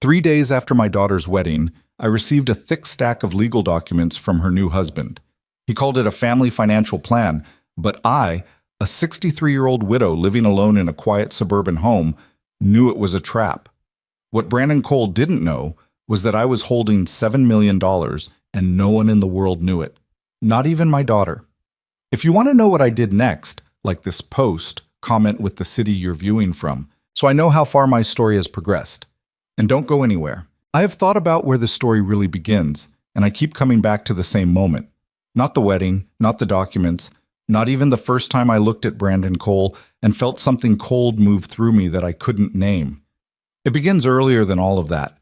3 days after my daughter's wedding, I received a thick stack of legal documents from her new husband. He called it a family financial plan, but I, a 63-year-old widow living alone in a quiet suburban home, knew it was a trap. What Brandon Cole didn't know was that I was holding $7 million and no one in the world knew it, not even my daughter. If you want to know what I did next, like this post, comment with the city you're viewing from, so I know how far my story has progressed. And don't go anywhere. I have thought about where the story really begins, and I keep coming back to the same moment. Not the wedding, not the documents, not even the first time I looked at Brandon Cole and felt something cold move through me that I couldn't name. It begins earlier than all of that.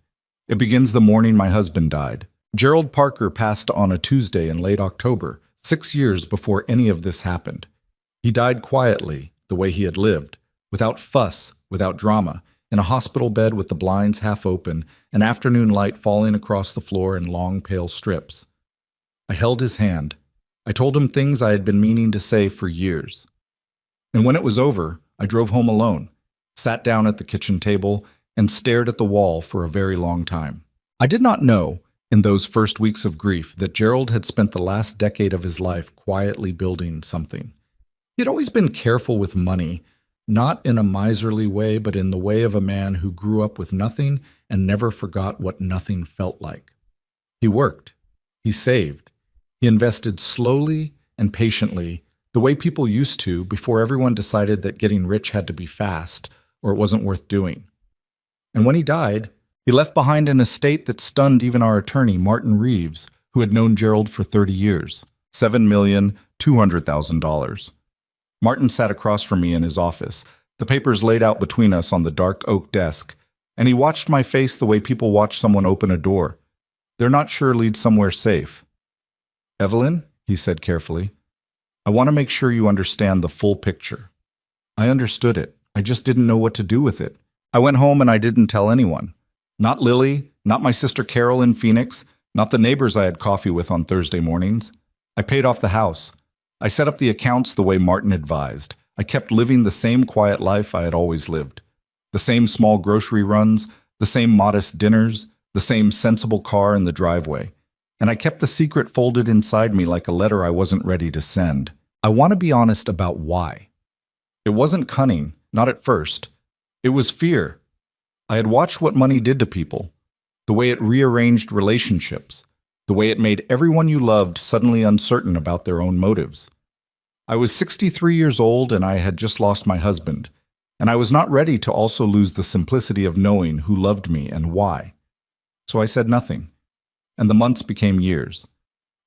It begins the morning my husband died. Gerald Parker passed on a Tuesday in late October, 6 years before any of this happened. He died quietly, the way he had lived, without fuss, without drama, in a hospital bed with the blinds half open, an afternoon light falling across the floor in long, pale strips. I held his hand. I told him things I had been meaning to say for years. And when it was over, I drove home alone, sat down at the kitchen table, and stared at the wall for a very long time. I did not know, in those first weeks of grief, that Gerald had spent the last decade of his life quietly building something. He had always been careful with money, not in a miserly way, but in the way of a man who grew up with nothing and never forgot what nothing felt like. He worked. He saved. He invested slowly and patiently, the way people used to before everyone decided that getting rich had to be fast or it wasn't worth doing. And when he died, he left behind an estate that stunned even our attorney, Martin Reeves, who had known Gerald for 30 years, $7,200,000. Martin sat across from me in his office, the papers laid out between us on the dark oak desk, and he watched my face the way people watch someone open a door. They're not sure leads somewhere safe. "Evelyn," he said carefully, "I want to make sure you understand the full picture." I understood it. I just didn't know what to do with it. I went home and I didn't tell anyone. Not Lily, not my sister Carol in Phoenix, not the neighbors I had coffee with on Thursday mornings. I paid off the house. I set up the accounts the way Martin advised. I kept living the same quiet life I had always lived. The same small grocery runs, the same modest dinners, the same sensible car in the driveway. And I kept the secret folded inside me like a letter I wasn't ready to send. I want to be honest about why. It wasn't cunning, not at first. It was fear. I had watched what money did to people, the way it rearranged relationships, the way it made everyone you loved suddenly uncertain about their own motives. I was 63 years old and I had just lost my husband, and I was not ready to also lose the simplicity of knowing who loved me and why. So I said nothing, and the months became years,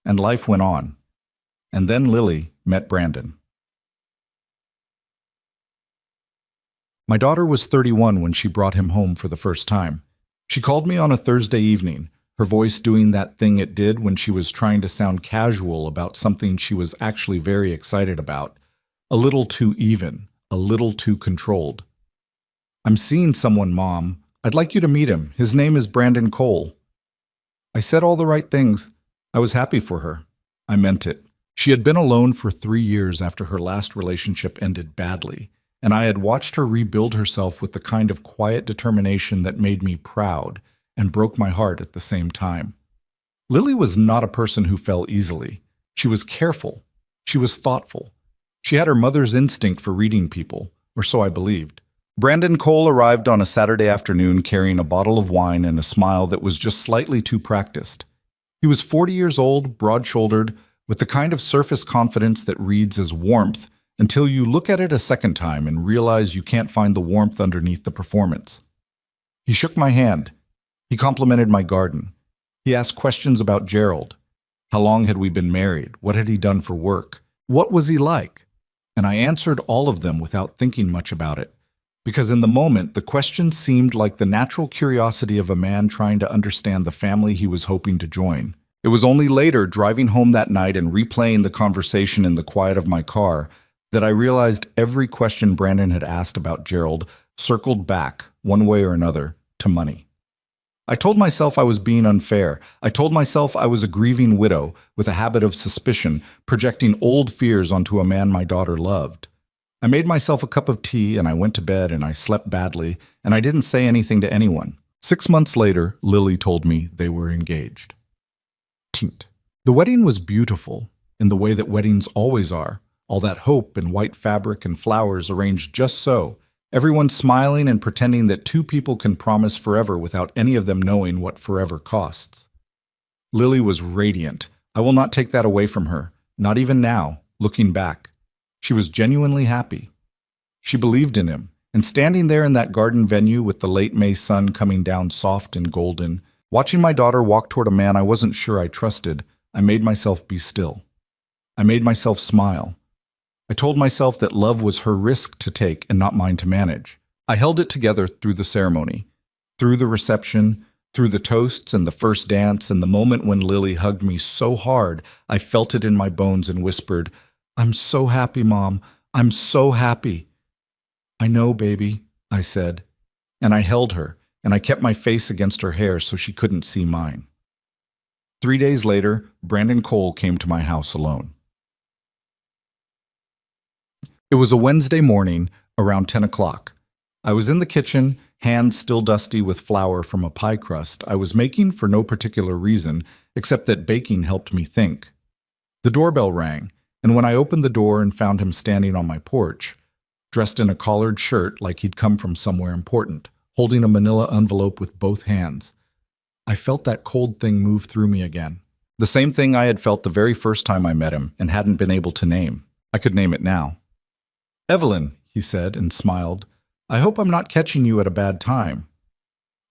and life went on. And then Lily met Brandon. My daughter was 31 when she brought him home for the first time. She called me on a Thursday evening, her voice doing that thing it did when she was trying to sound casual about something she was actually very excited about. A little too even, a little too controlled. "I'm seeing someone, Mom. I'd like you to meet him. His name is Brandon Cole." I said all the right things. I was happy for her. I meant it. She had been alone for 3 years after her last relationship ended badly, and I had watched her rebuild herself with the kind of quiet determination that made me proud and broke my heart at the same time. Lily was not a person who fell easily. She was careful. She was thoughtful. She had her mother's instinct for reading people, or so I believed. Brandon Cole arrived on a Saturday afternoon carrying a bottle of wine and a smile that was just slightly too practiced. He was 40 years old, broad-shouldered, with the kind of surface confidence that reads as warmth until you look at it a second time and realize you can't find the warmth underneath the performance. He shook my hand. He complimented my garden. He asked questions about Gerald. How long had we been married? What had he done for work? What was he like? And I answered all of them without thinking much about it, because in the moment, the questions seemed like the natural curiosity of a man trying to understand the family he was hoping to join. It was only later, driving home that night and replaying the conversation in the quiet of my car, that I realized every question Brandon had asked about Gerald circled back, one way or another, to money. I told myself I was being unfair. I told myself I was a grieving widow with a habit of suspicion, projecting old fears onto a man my daughter loved. I made myself a cup of tea and I went to bed and I slept badly and I didn't say anything to anyone. 6 months later, Lily told me they were engaged. Tint. The wedding was beautiful, in the way that weddings always are. All that hope and white fabric and flowers arranged just so, everyone smiling and pretending that two people can promise forever without any of them knowing what forever costs. Lily was radiant. I will not take that away from her, not even now, looking back. She was genuinely happy. She believed in him, and standing there in that garden venue with the late May sun coming down soft and golden, watching my daughter walk toward a man I wasn't sure I trusted, I made myself be still. I made myself smile. I told myself that love was her risk to take and not mine to manage. I held it together through the ceremony, through the reception, through the toasts and the first dance, and the moment when Lily hugged me so hard I felt it in my bones and whispered, "I'm so happy, Mom. I'm so happy." "I know, baby," I said, and I held her, and I kept my face against her hair so she couldn't see mine. 3 days later, Brandon Cole came to my house alone. It was a Wednesday morning, around 10 o'clock. I was in the kitchen, hands still dusty with flour from a pie crust I was making for no particular reason, except that baking helped me think. The doorbell rang, and when I opened the door and found him standing on my porch, dressed in a collared shirt like he'd come from somewhere important, holding a manila envelope with both hands, I felt that cold thing move through me again. The same thing I had felt the very first time I met him and hadn't been able to name. I could name it now. "Evelyn," he said and smiled, "I hope I'm not catching you at a bad time."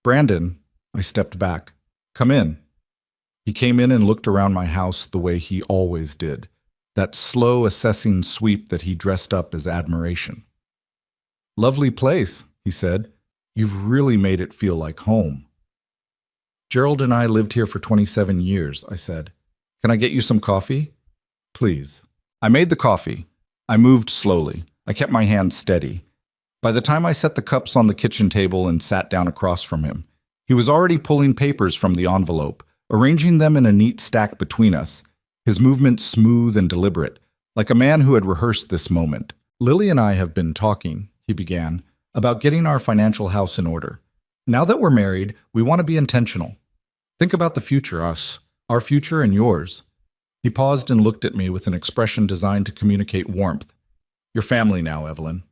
"Brandon," I stepped back. "Come in." He came in and looked around my house the way he always did, that slow assessing sweep that he dressed up as admiration. "Lovely place," he said. "You've really made it feel like home." "Gerald and I lived here for 27 years, I said. "Can I get you some coffee?" "Please." I made the coffee. I moved slowly. I kept my hand steady. By the time I set the cups on the kitchen table and sat down across from him, he was already pulling papers from the envelope, arranging them in a neat stack between us, his movements smooth and deliberate, like a man who had rehearsed this moment. "Lily and I have been talking," he began, "about getting our financial house in order. Now that we're married, we want to be intentional. Think about the future, us, our future and yours." He paused and looked at me with an expression designed to communicate warmth. "You're family now, Evelyn.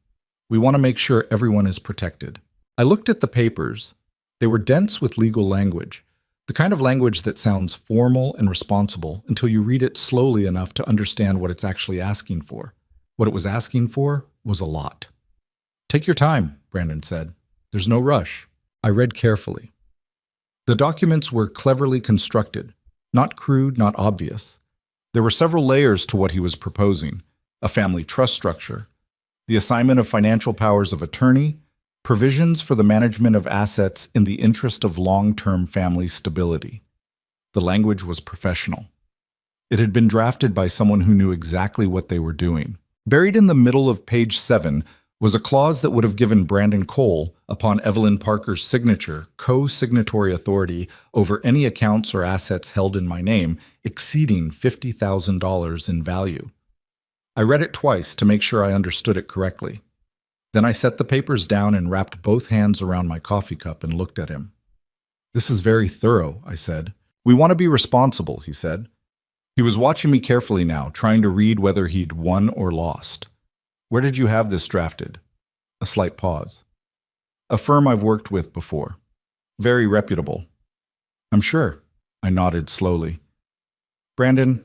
We want to make sure everyone is protected." I looked at the papers. They were dense with legal language, the kind of language that sounds formal and responsible until you read it slowly enough to understand what it's actually asking for. What it was asking for was a lot. "Take your time," Brandon said. "There's no rush." I read carefully. The documents were cleverly constructed, not crude, not obvious. There were several layers to what he was proposing: a family trust structure, the assignment of financial powers of attorney, provisions for the management of assets in the interest of long-term family stability. The language was professional. It had been drafted by someone who knew exactly what they were doing. Buried in the middle of page 7 was a clause that would have given Brandon Cole, upon Evelyn Parker's signature, co-signatory authority over any accounts or assets held in my name exceeding $50,000 in value. I read it twice to make sure I understood it correctly. Then I set the papers down and wrapped both hands around my coffee cup and looked at him. "This is very thorough," I said. "We want to be responsible," he said. He was watching me carefully now, trying to read whether he'd won or lost. "Where did you have this drafted?" A slight pause. "A firm I've worked with before. Very reputable." "I'm sure." I nodded slowly. "Brandon,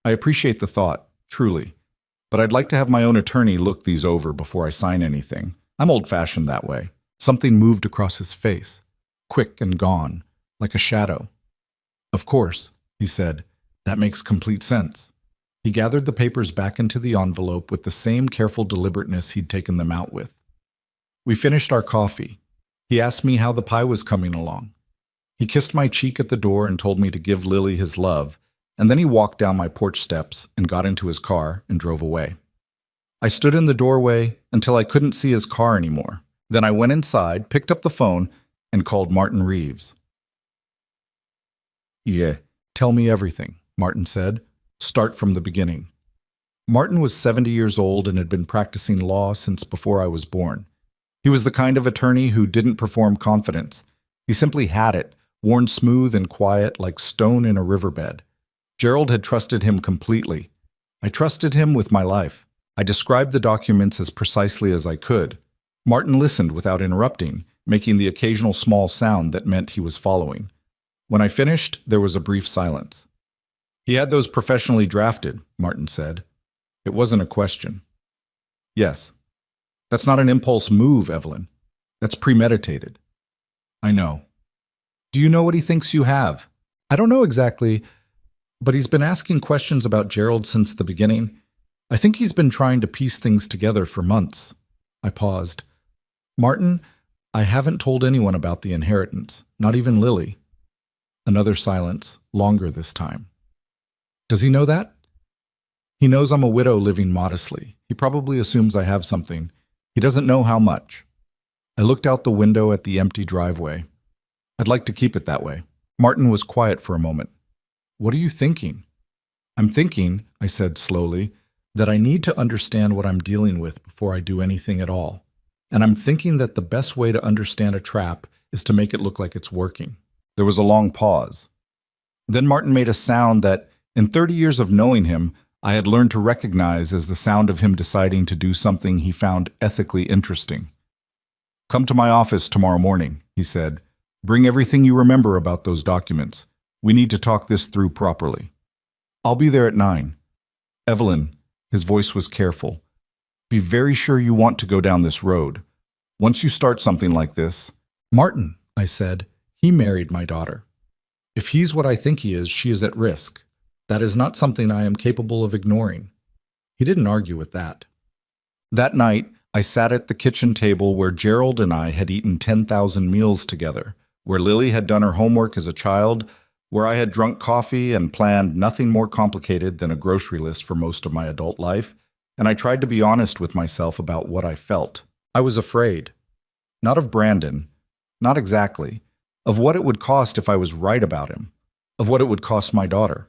I appreciate the thought, truly. But I'd like to have my own attorney look these over before I sign anything. I'm old-fashioned that way." Something moved across his face, quick and gone, like a shadow. "Of course," he said. "That makes complete sense." He gathered the papers back into the envelope with the same careful deliberateness he'd taken them out with. We finished our coffee. He asked me how the pie was coming along. He kissed my cheek at the door and told me to give Lily his love, and then he walked down my porch steps and got into his car and drove away. I stood in the doorway until I couldn't see his car anymore. Then I went inside, picked up the phone, and called Martin Reeves. "Yeah, tell me everything," Martin said. "Start from the beginning." Martin was 70 years old and had been practicing law since before I was born. He was the kind of attorney who didn't perform confidence. He simply had it, worn smooth and quiet like stone in a riverbed. Gerald had trusted him completely. I trusted him with my life. I described the documents as precisely as I could. Martin listened without interrupting, making the occasional small sound that meant he was following. When I finished, there was a brief silence. "He had those professionally drafted," Martin said. It wasn't a question. "Yes. That's not an impulse move, Evelyn. That's premeditated." "I know." "Do you know what he thinks you have?" "I don't know exactly, but he's been asking questions about Gerald since the beginning. I think he's been trying to piece things together for months." I paused. "Martin, I haven't told anyone about the inheritance, not even Lily." Another silence, longer this time. "Does he know that?" "He knows I'm a widow living modestly. He probably assumes I have something. He doesn't know how much." I looked out the window at the empty driveway. "I'd like to keep it that way." Martin was quiet for a moment. "What are you thinking?" "I'm thinking," I said slowly, "that I need to understand what I'm dealing with before I do anything at all. And I'm thinking that the best way to understand a trap is to make it look like it's working." There was a long pause. Then Martin made a sound that, in 30 years of knowing him, I had learned to recognize as the sound of him deciding to do something he found ethically interesting. "Come to my office tomorrow morning," he said. "Bring everything you remember about those documents. We need to talk this through properly." "I'll be there at 9. Evelyn," his voice was careful, "be very sure you want to go down this road. Once you start something like this—" "Martin," I said, "he married my daughter. If he's what I think he is, she is at risk. That is not something I am capable of ignoring." He didn't argue with that. That night, I sat at the kitchen table where Gerald and I had eaten 10,000 meals together, where Lily had done her homework as a child, where I had drunk coffee and planned nothing more complicated than a grocery list for most of my adult life, and I tried to be honest with myself about what I felt. I was afraid. Not of Brandon, not exactly, of what it would cost if I was right about him, of what it would cost my daughter,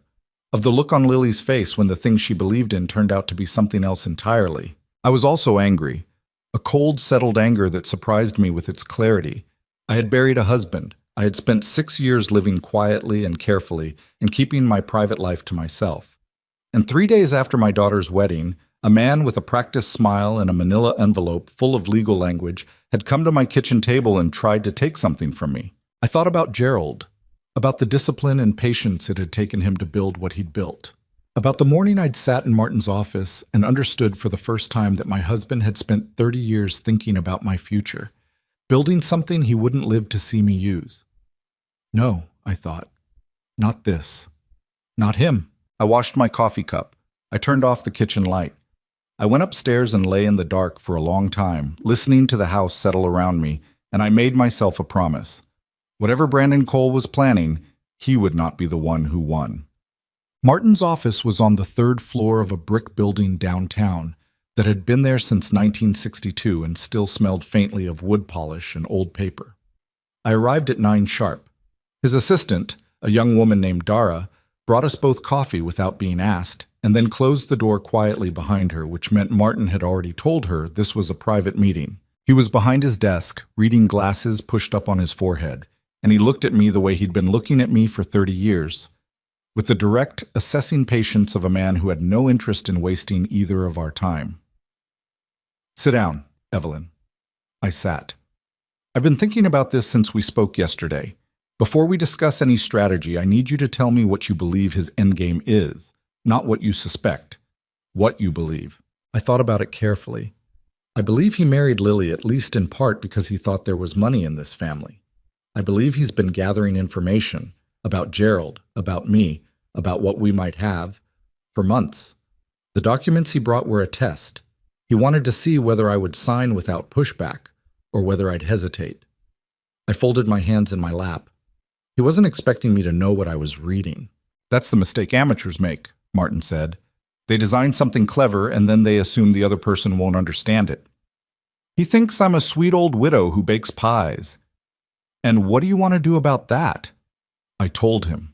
of the look on Lily's face when the thing she believed in turned out to be something else entirely. I was also angry, a cold, settled anger that surprised me with its clarity. I had buried a husband. I had spent 6 years living quietly and carefully and keeping my private life to myself. And 3 days after my daughter's wedding, a man with a practiced smile and a manila envelope full of legal language had come to my kitchen table and tried to take something from me. I thought about Gerald, about the discipline and patience it had taken him to build what he'd built, about the morning I'd sat in Martin's office and understood for the first time that my husband had spent 30 years thinking about my future, building something he wouldn't live to see me use. No, I thought, not this. Not him. I washed my coffee cup. I turned off the kitchen light. I went upstairs and lay in the dark for a long time, listening to the house settle around me, and I made myself a promise. Whatever Brandon Cole was planning, he would not be the one who won. Martin's office was on the 3rd floor of a brick building downtown that had been there since 1962 and still smelled faintly of wood polish and old paper. I arrived at 9 sharp. His assistant, a young woman named Dara, brought us both coffee without being asked, and then closed the door quietly behind her, which meant Martin had already told her this was a private meeting. He was behind his desk, reading glasses pushed up on his forehead, and he looked at me the way he'd been looking at me for 30 years, with the direct, assessing patience of a man who had no interest in wasting either of our time. "Sit down, Evelyn." I sat. "I've been thinking about this since we spoke yesterday. Before we discuss any strategy, I need you to tell me what you believe his endgame is, not what you suspect. What you believe." I thought about it carefully. I believe he married Lily at least in part because he thought there was money in this family. I believe he's been gathering information about Gerald, about me, about what we might have, for months. The documents he brought were a test. He wanted to see whether I would sign without pushback, or whether I'd hesitate. I folded my hands in my lap. He wasn't expecting me to know what I was reading. "That's the mistake amateurs make," Martin said. "They design something clever and then they assume the other person won't understand it. He thinks I'm a sweet old widow who bakes pies. And what do you want to do about that?" I told him.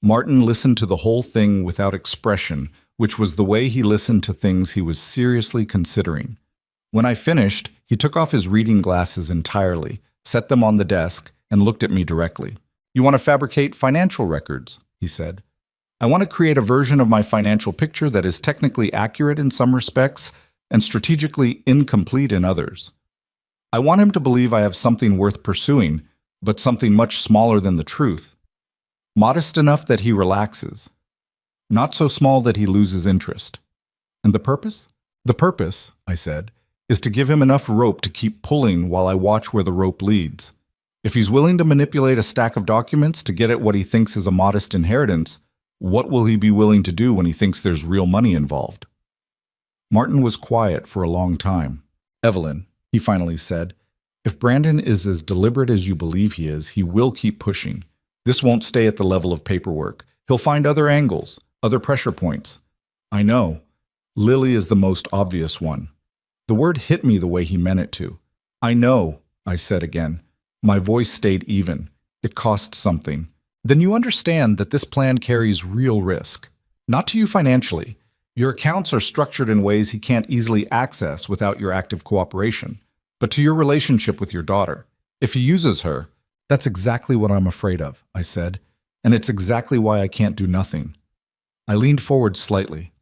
Martin listened to the whole thing without expression, which was the way he listened to things he was seriously considering. When I finished, he took off his reading glasses entirely, set them on the desk, and looked at me directly. "You want to fabricate financial records," he said. "I want to create a version of my financial picture that is technically accurate in some respects and strategically incomplete in others. I want him to believe I have something worth pursuing, but something much smaller than the truth. Modest enough that he relaxes. Not so small that he loses interest." "And the purpose?" "The purpose," I said, "is to give him enough rope to keep pulling while I watch where the rope leads. If he's willing to manipulate a stack of documents to get at what he thinks is a modest inheritance, what will he be willing to do when he thinks there's real money involved?" Martin was quiet for a long time. "Evelyn," he finally said, "if Brandon is as deliberate as you believe he is, he will keep pushing. This won't stay at the level of paperwork. He'll find other angles, other pressure points. I know. Lily is the most obvious one." The word hit me the way he meant it to. "I know," I said again. My voice stayed even. It cost something. "Then you understand that this plan carries real risk. Not to you financially. Your accounts are structured in ways he can't easily access without your active cooperation. But to your relationship with your daughter. If he uses her—" "That's exactly what I'm afraid of," I said. "And it's exactly why I can't do nothing." I leaned forward slightly.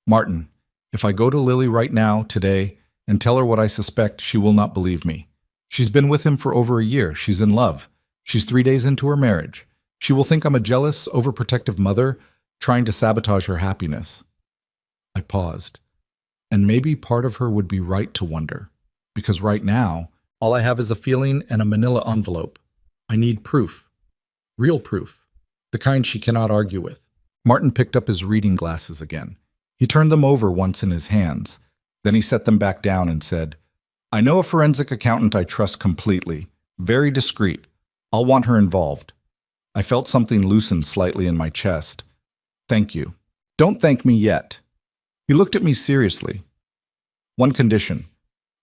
"Martin, if I go to Lily right now, today, and tell her what I suspect, she will not believe me. She's been with him for over a year. She's in love. She's 3 days into her marriage. She will think I'm a jealous, overprotective mother trying to sabotage her happiness." I paused. And maybe part of her would be right to wonder. Because right now, all I have is a feeling and a manila envelope. I need proof. Real proof. The kind she cannot argue with. Martin picked up his reading glasses again. He turned them over once in his hands. Then he set them back down and said, "I know a forensic accountant I trust completely. Very discreet. I'll want her involved." I felt something loosen slightly in my chest. "Thank you." "Don't thank me yet." He looked at me seriously. "One condition.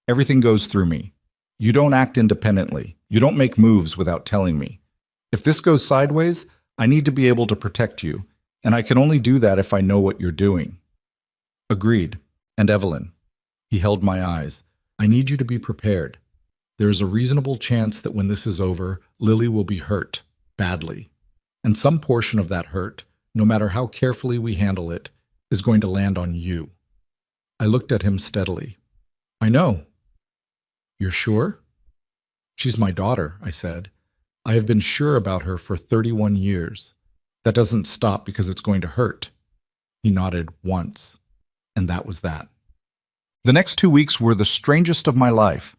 Everything goes through me. You don't act independently. You don't make moves without telling me. If this goes sideways, I need to be able to protect you, and I can only do that if I know what you're doing." "Agreed. And Evelyn." He held my eyes. "I need you to be prepared. There is a reasonable chance that when this is over, Lily will be hurt, badly. And some portion of that hurt, no matter how carefully we handle it, is going to land on you." I looked at him steadily. "I know." "You're sure?" "She's my daughter," I said. "I have been sure about her for 31 years. That doesn't stop because it's going to hurt." He nodded once, and that was that. The next 2 weeks were the strangest of my life.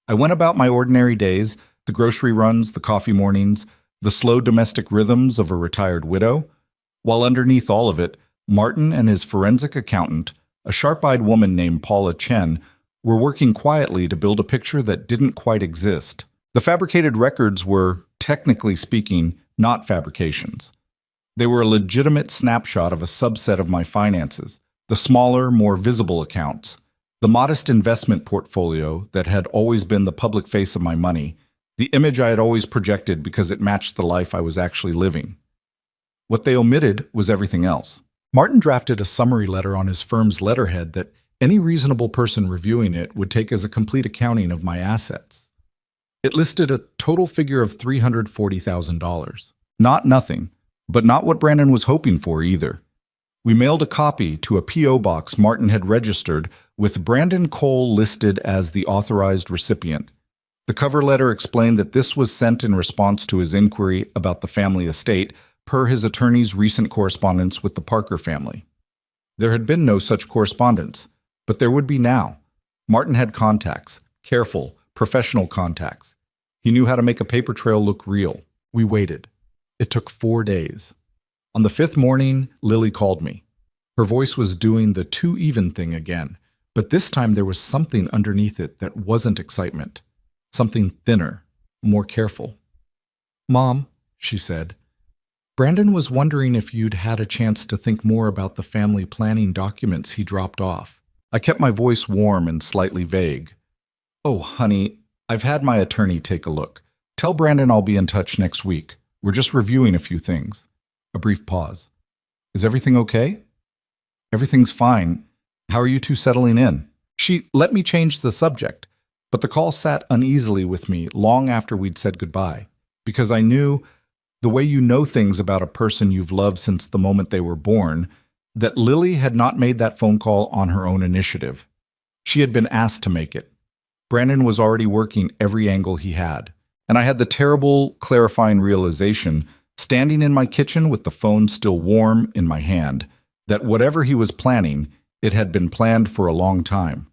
I went about my ordinary days, the grocery runs, the coffee mornings, the slow domestic rhythms of a retired widow, while underneath all of it, Martin and his forensic accountant, a sharp-eyed woman named Paula Chen, were working quietly to build a picture that didn't quite exist. The fabricated records were, technically speaking, not fabrications. They were a legitimate snapshot of a subset of my finances, the smaller, more visible accounts, the modest investment portfolio that had always been the public face of my money, the image I had always projected because it matched the life I was actually living. What they omitted was everything else. Martin drafted a summary letter on his firm's letterhead that any reasonable person reviewing it would take as a complete accounting of my assets. It listed a total figure of $340,000. Not nothing, but not what Brandon was hoping for either. We mailed a copy to a P.O. box Martin had registered with Brandon Cole listed as the authorized recipient. The cover letter explained that this was sent in response to his inquiry about the family estate, per his attorney's recent correspondence with the Parker family. There had been no such correspondence, but there would be now. Martin had contacts, careful, professional contacts. He knew how to make a paper trail look real. We waited. It took 4 days. On the 5th morning, Lily called me. Her voice was doing the too even thing again, but this time there was something underneath it that wasn't excitement. Something thinner, more careful. "Mom," she said, "Brandon was wondering if you'd had a chance to think more about the family planning documents he dropped off." I kept my voice warm and slightly vague. "Oh, honey, I've had my attorney take a look. Tell Brandon I'll be in touch next week. We're just reviewing a few things." A brief pause. "Is everything okay?" "Everything's fine. How are you two settling in?" She let me change the subject, but the call sat uneasily with me long after we'd said goodbye. because I knew, the way you know things about a person you've loved since the moment they were born, that Lily had not made that phone call on her own initiative. She had been asked to make it. Brandon was already working every angle he had, and I had the terrible, clarifying realization, standing in my kitchen with the phone still warm in my hand, that whatever he was planning, it had been planned for a long time.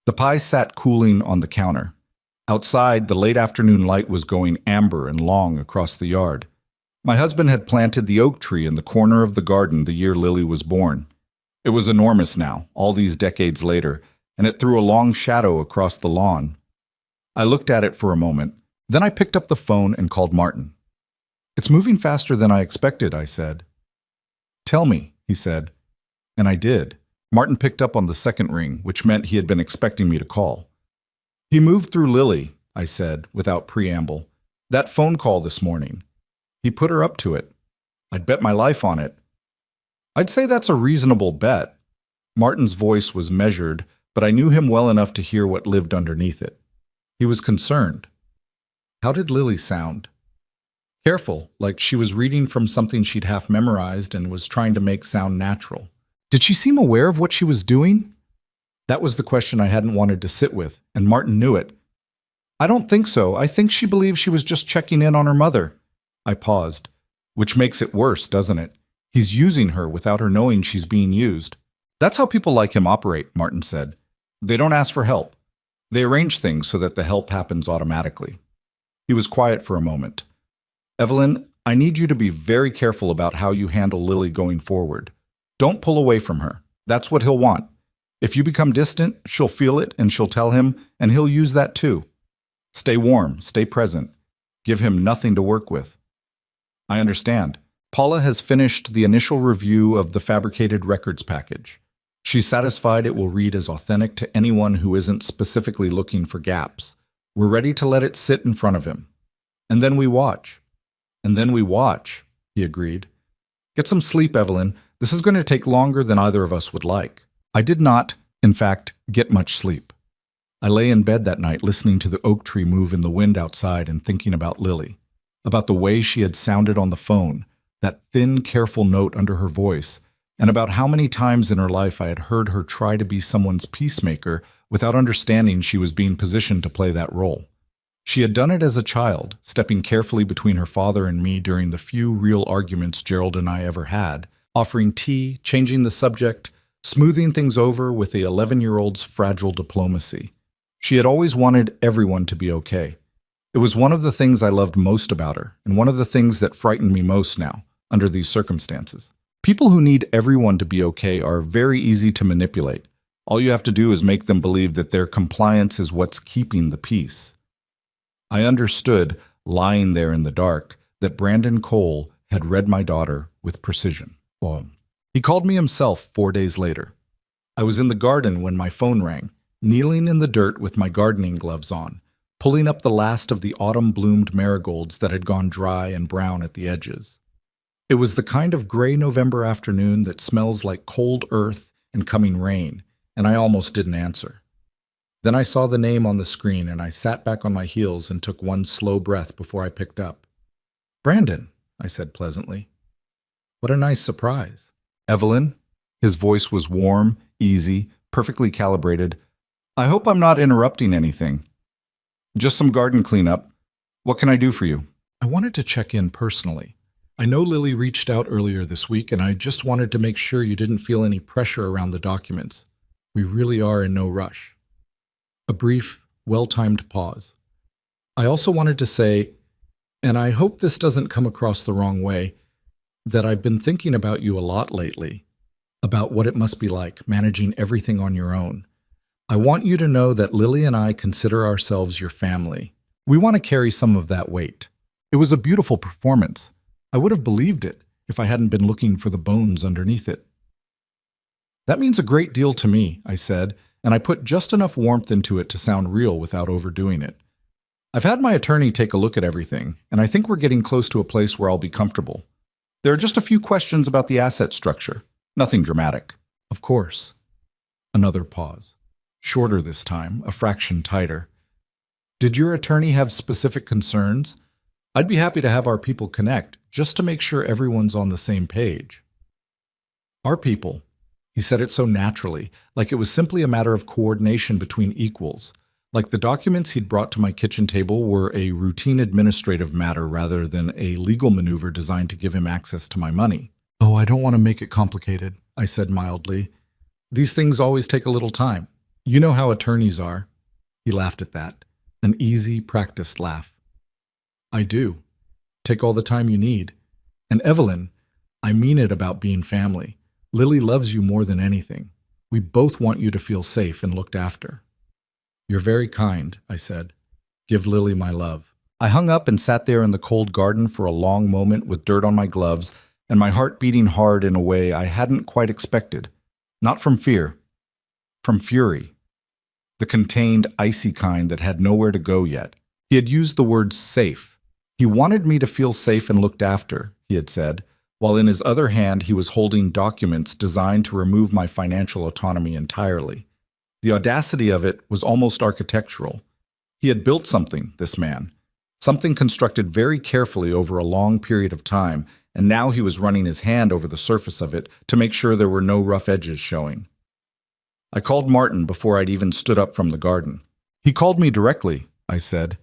The pie sat cooling on the counter. Outside, the late afternoon light was going amber and long across the yard. My husband had planted the oak tree in the corner of the garden the year Lily was born. It was enormous now, all these decades later, and it threw a long shadow across the lawn. I looked at it for a moment, then I picked up the phone and called Martin. "It's moving faster than I expected," I said. "Tell me," he said, and I did. Martin picked up on the second ring, which meant he had been expecting me to call. "He moved through Lily," I said, without preamble. "That phone call this morning. He put her up to it. I'd bet my life on it." "I'd say that's a reasonable bet." Martin's voice was measured, but I knew him well enough to hear what lived underneath it. He was concerned. "How did Lily sound?" "Careful, like she was reading from something she'd half memorized and was trying to make sound natural." "Did she seem aware of what she was doing?" That was the question I hadn't wanted to sit with, and Martin knew it. "I don't think so. I think she believed she was just checking in on her mother." I paused. "Which makes it worse, doesn't it? He's using her without her knowing she's being used." "That's how people like him operate," Martin said. "They don't ask for help. They arrange things so that the help happens automatically." He was quiet for a moment. "Evelyn, I need you to be very careful about how you handle Lily going forward. Don't pull away from her. That's what he'll want. If you become distant, she'll feel it and she'll tell him, and he'll use that too. Stay warm, stay present. Give him nothing to work with." "I understand. Paula has finished the initial review of the fabricated records package. She's satisfied it will read as authentic to anyone who isn't specifically looking for gaps. We're ready to let it sit in front of him. And then we watch." "And then we watch," he agreed. "Get some sleep, Evelyn. This is going to take longer than either of us would like." I did not, in fact, get much sleep. I lay in bed that night listening to the oak tree move in the wind outside and thinking about Lily, about the way she had sounded on the phone, that thin, careful note under her voice, and about how many times in her life I had heard her try to be someone's peacemaker without understanding she was being positioned to play that role. She had done it as a child, stepping carefully between her father and me during the few real arguments Gerald and I ever had, offering tea, changing the subject, smoothing things over with the 11-year-old's fragile diplomacy. She had always wanted everyone to be okay. It was one of the things I loved most about her, and one of the things that frightened me most now, under these circumstances. People who need everyone to be okay are very easy to manipulate. All you have to do is make them believe that their compliance is what's keeping the peace. I understood, lying there in the dark, that Brandon Cole had read my daughter with precision. He called me himself 4 days later. I was in the garden when my phone rang, kneeling in the dirt with my gardening gloves on, pulling up the last of the autumn-bloomed marigolds that had gone dry and brown at the edges. It was the kind of gray November afternoon that smells like cold earth and coming rain, and I almost didn't answer. Then I saw the name on the screen, and I sat back on my heels and took one slow breath before I picked up. "Brandon," I said pleasantly. "What a nice surprise." "Evelyn?" His voice was warm, easy, perfectly calibrated. "I hope I'm not interrupting anything." "Just some garden cleanup. What can I do for you?" I wanted to check in personally. I know Lily reached out earlier this week, and I just wanted to make sure you didn't feel any pressure around the documents. We really are in no rush. A brief, well-timed pause. I also wanted to say, and I hope this doesn't come across the wrong way, that I've been thinking about you a lot lately, about what it must be like managing everything on your own. I want you to know that Lily and I consider ourselves your family. We want to carry some of that weight. It was a beautiful performance. I would have believed it if I hadn't been looking for the bones underneath it. "That means a great deal to me," I said, and I put just enough warmth into it to sound real without overdoing it. "I've had my attorney take a look at everything, and I think we're getting close to a place where I'll be comfortable. There are just a few questions about the asset structure. Nothing dramatic." "Of course." Another pause. Shorter this time, a fraction tighter. "Did your attorney have specific concerns?" I'd be happy to have our people connect, just to make sure everyone's on the same page. Our people. He said it so naturally, like it was simply a matter of coordination between equals. Like the documents he'd brought to my kitchen table were a routine administrative matter rather than a legal maneuver designed to give him access to my money. "Oh, I don't want to make it complicated," I said mildly. "These things always take a little time. You know how attorneys are." He laughed at that, an easy, practiced laugh. "I do. Take all the time you need. And Evelyn, I mean it about being family. Lily loves you more than anything. We both want you to feel safe and looked after." "You're very kind," I said. "Give Lily my love." I hung up and sat there in the cold garden for a long moment with dirt on my gloves and my heart beating hard in a way I hadn't quite expected. Not from fear, from fury. The contained, icy kind that had nowhere to go yet. He had used the word safe. He wanted me to feel safe and looked after, he had said, while in his other hand he was holding documents designed to remove my financial autonomy entirely. The audacity of it was almost architectural. He had built something, this man. Something constructed very carefully over a long period of time, and now he was running his hand over the surface of it to make sure there were no rough edges showing. I called Martin before I'd even stood up from the garden. "He called me directly," I said.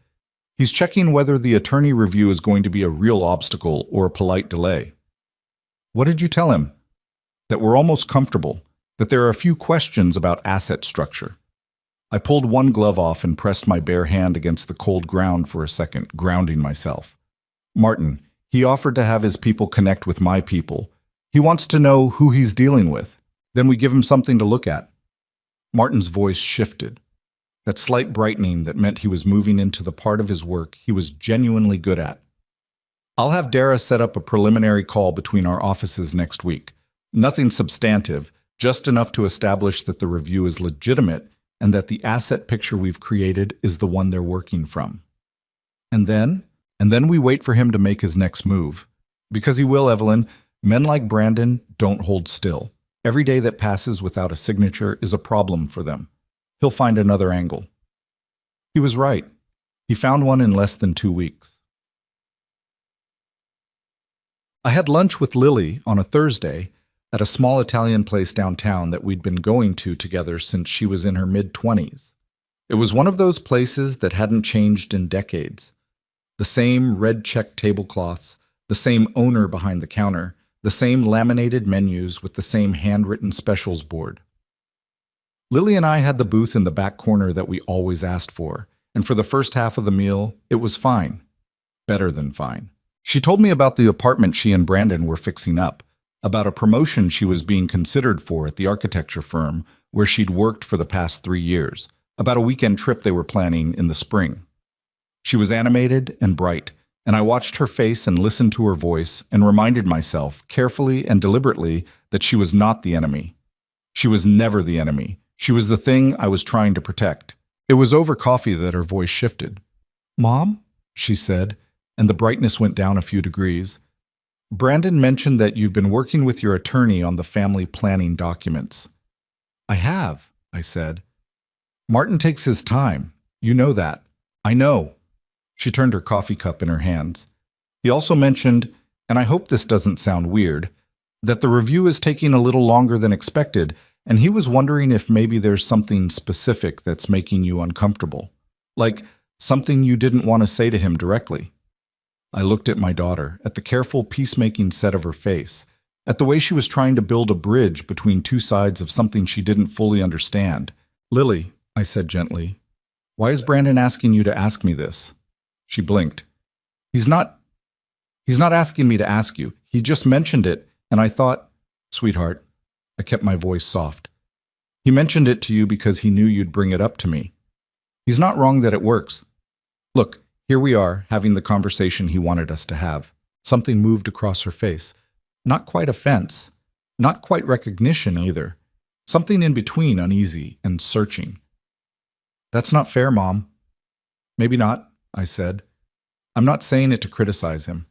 "He's checking whether the attorney review is going to be a real obstacle or a polite delay." "What did you tell him?" "That we're almost comfortable, that there are a few questions about asset structure." I pulled one glove off and pressed my bare hand against the cold ground for a second, grounding myself. "Martin, he offered to have his people connect with my people. He wants to know who he's dealing with. Then we give him something to look at." Martin's voice shifted. That slight brightening that meant he was moving into the part of his work he was genuinely good at. "I'll have Dayℹ set up a preliminary call between our offices next week. Nothing substantive, just enough to establish that the review is legitimate and that the asset picture we've created is the one they're working from. And then we wait for him to make his next move. Because he will, Evelyn. Men like Brandon don't hold still. Every day that passes without a signature is a problem for them. He'll find another angle." He was right. He found one in less than 2 weeks. I had lunch with Lily on a Thursday at a small Italian place downtown that we'd been going to together since she was in her mid-20s. It was one of those places that hadn't changed in decades. The same red check tablecloths, the same owner behind the counter, the same laminated menus with the same handwritten specials board. Lily and I had the booth in the back corner that we always asked for, and for the first half of the meal, it was fine. Better than fine. She told me about the apartment she and Brandon were fixing up, about a promotion she was being considered for at the architecture firm where she'd worked for the past 3 years, about a weekend trip they were planning in the spring. She was animated and bright, and I watched her face and listened to her voice and reminded myself, carefully and deliberately, that she was not the enemy. She was never the enemy. She was the thing I was trying to protect. It was over coffee that her voice shifted. "Mom?" she said, and the brightness went down a few degrees. "Brandon mentioned that you've been working with your attorney on the family planning documents." "I have," I said. "Martin takes his time. You know that." "I know." She turned her coffee cup in her hands. "He also mentioned, and I hope this doesn't sound weird, that the review is taking a little longer than expected, and he was wondering if maybe there's something specific that's making you uncomfortable. Like something you didn't want to say to him directly." I looked at my daughter, at the careful peacemaking set of her face, at the way she was trying to build a bridge between two sides of something she didn't fully understand. "Lily," I said gently, "why is Brandon asking you to ask me this?" She blinked. He's not asking me to ask you. He just mentioned it, and I thought," "Sweetheart," I kept my voice soft. "He mentioned it to you because he knew you'd bring it up to me. He's not wrong that it works. Look, here we are, having the conversation he wanted us to have." Something moved across her face. Not quite offense, not quite recognition either. Something in between uneasy and searching. "That's not fair, Mom." "Maybe not," I said. "I'm not saying it to criticize him.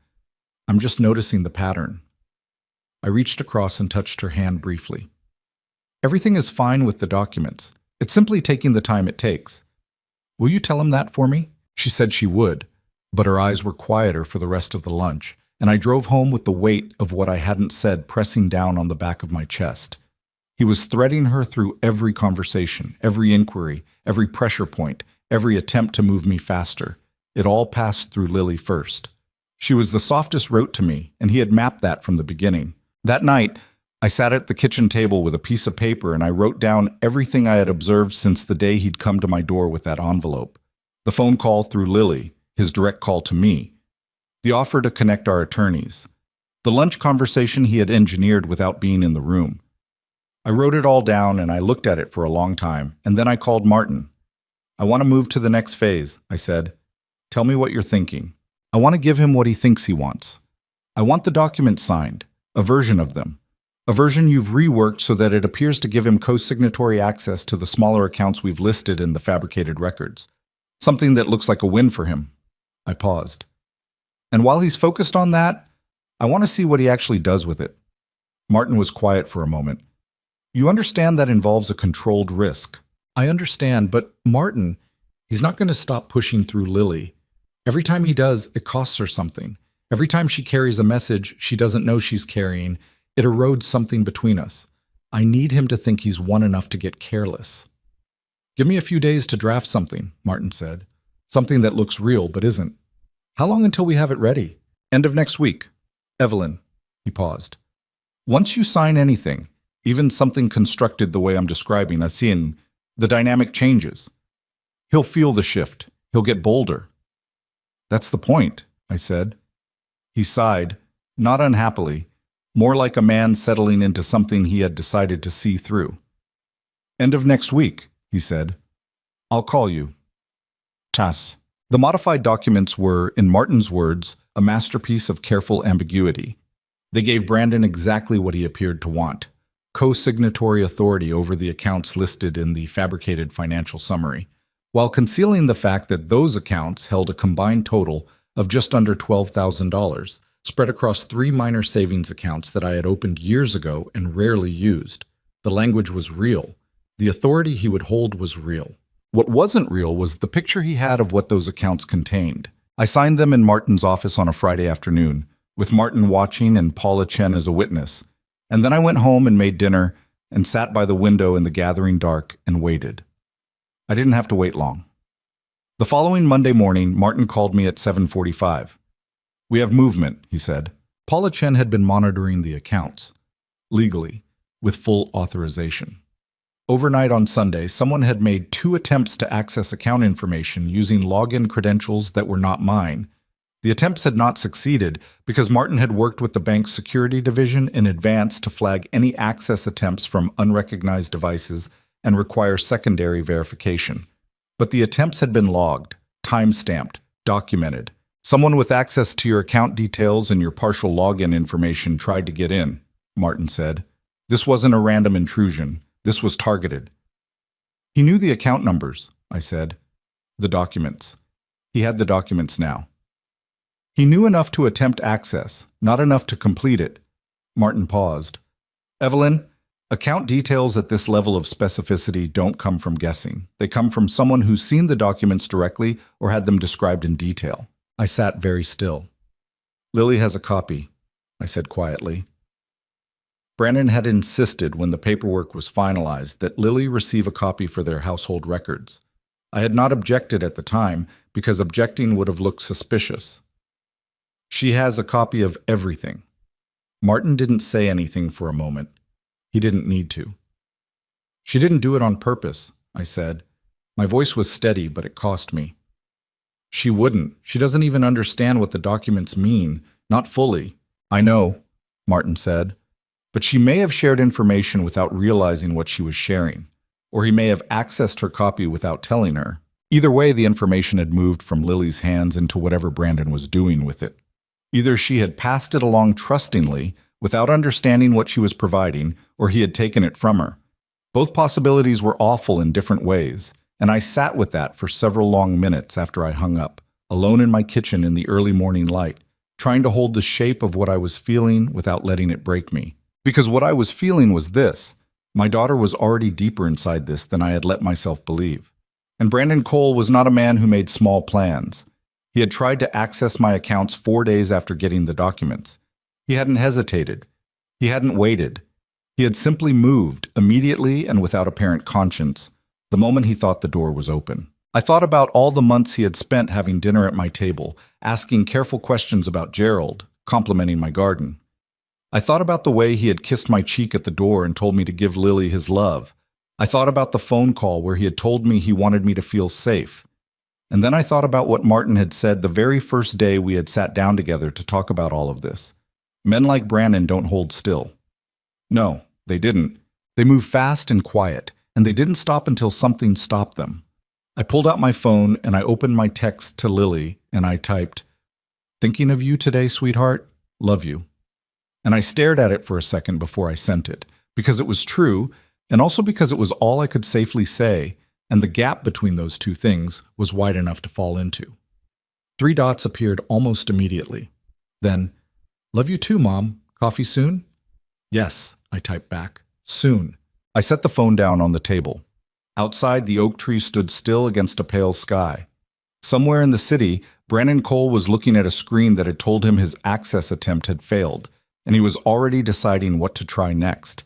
I'm just noticing the pattern." I reached across and touched her hand briefly. "Everything is fine with the documents. It's simply taking the time it takes. Will you tell him that for me?" She said she would. but her eyes were quieter for the rest of the lunch, and I drove home with the weight of what I hadn't said pressing down on the back of my chest. He was threading her through every conversation, every inquiry, every pressure point, every attempt to move me faster. It all passed through Lily first. She was the softest route to me, and he had mapped that from the beginning. That night, I sat at the kitchen table with a piece of paper and I wrote down everything I had observed since the day he'd come to my door with that envelope. The phone call through Lily, his direct call to me, the offer to connect our attorneys, the lunch conversation he had engineered without being in the room. I wrote it all down and I looked at it for a long time, and then I called Martin. "I want to move to the next phase," I said. "Tell me what you're thinking." I want to give him what he thinks he wants. I want the documents signed, a version of them. A version you've reworked so that it appears to give him co-signatory access to the smaller accounts we've listed in the fabricated records. Something that looks like a win for him. I paused. And while he's focused on that, I want to see what he actually does with it. Martin was quiet for a moment. "You understand that involves a controlled risk." "I understand, but Martin, he's not going to stop pushing through Lily. Every time he does, it costs her something. Every time she carries a message she doesn't know she's carrying, it erodes something between us. I need him to think he's won enough to get careless." "Give me a few days to draft something," Martin said. "Something that looks real but isn't." "How long until we have it ready?" "End of next week." "Evelyn," he paused. "Once you sign anything, even something constructed the way I'm describing, the dynamic changes. He'll feel the shift. He'll get bolder." "That's the point," I said. He sighed, not unhappily, more like a man settling into something he had decided to see through. "End of next week," he said. "I'll call you." TAS. The modified documents were, in Martin's words, a masterpiece of careful ambiguity. They gave Brandon exactly what he appeared to want: co-signatory authority over the accounts listed in the fabricated financial summary, while concealing the fact that those accounts held a combined total of just under $12,000, spread across 3 minor savings accounts that I had opened years ago and rarely used. The language was real. The authority he would hold was real. What wasn't real was the picture he had of what those accounts contained. I signed them in Martin's office on a Friday afternoon, with Martin watching and Paula Chen as a witness, and then I went home and made dinner and sat by the window in the gathering dark and waited. I didn't have to wait long. The following Monday morning, Martin called me at 7:45. "We have movement," he said. Paula Chen had been monitoring the accounts, legally, with full authorization. Overnight on Sunday, someone had made 2 attempts to access account information using login credentials that were not mine. The attempts had not succeeded because Martin had worked with the bank's security division in advance to flag any access attempts from unrecognized devices and require secondary verification. But the attempts had been logged, time-stamped, documented. Someone with access to your account details and your partial login information tried to get in, Martin said. This wasn't a random intrusion. This was targeted. He knew the account numbers, I said. The documents. He had the documents now. He knew enough to attempt access, not enough to complete it. Martin paused. Evelyn, account details at this level of specificity don't come from guessing. They come from someone who's seen the documents directly or had them described in detail. I sat very still. Lily has a copy, I said quietly. Brandon had insisted when the paperwork was finalized that Lily receive a copy for their household records. I had not objected at the time because objecting would have looked suspicious. She has a copy of everything. Martin didn't say anything for a moment. He didn't need to. She didn't do it on purpose, I said. My voice was steady, but it cost me. She wouldn't. She doesn't even understand what the documents mean, not fully. I know, Martin said. But she may have shared information without realizing what she was sharing, or he may have accessed her copy without telling her. Either way, the information had moved from Lily's hands into whatever Brandon was doing with it. Either she had passed it along trustingly, without understanding what she was providing, or he had taken it from her. Both possibilities were awful in different ways, and I sat with that for several long minutes after I hung up, alone in my kitchen in the early morning light, trying to hold the shape of what I was feeling without letting it break me. Because what I was feeling was this. My daughter was already deeper inside this than I had let myself believe. And Brandon Cole was not a man who made small plans. He had tried to access my accounts 4 days after getting the documents. He hadn't hesitated. He hadn't waited. He had simply moved, immediately and without apparent conscience, the moment he thought the door was open. I thought about all the months he had spent having dinner at my table, asking careful questions about Gerald, complimenting my garden. I thought about the way he had kissed my cheek at the door and told me to give Lily his love. I thought about the phone call where he had told me he wanted me to feel safe. And then I thought about what Martin had said the very first day we had sat down together to talk about all of this. Men like Brandon don't hold still. No, they didn't. They moved fast and quiet, and they didn't stop until something stopped them. I pulled out my phone and I opened my text to Lily and I typed, "Thinking of you today, sweetheart. Love you." And I stared at it for a second before I sent it, because it was true, and also because it was all I could safely say, and the gap between those two things was wide enough to fall into. 3 dots appeared almost immediately. Then, "Love you too, Mom. Coffee soon?" "Yes," I typed back. "Soon." I set the phone down on the table. Outside, the oak tree stood still against a pale sky. Somewhere in the city, Brandon Cole was looking at a screen that had told him his access attempt had failed, and he was already deciding what to try next.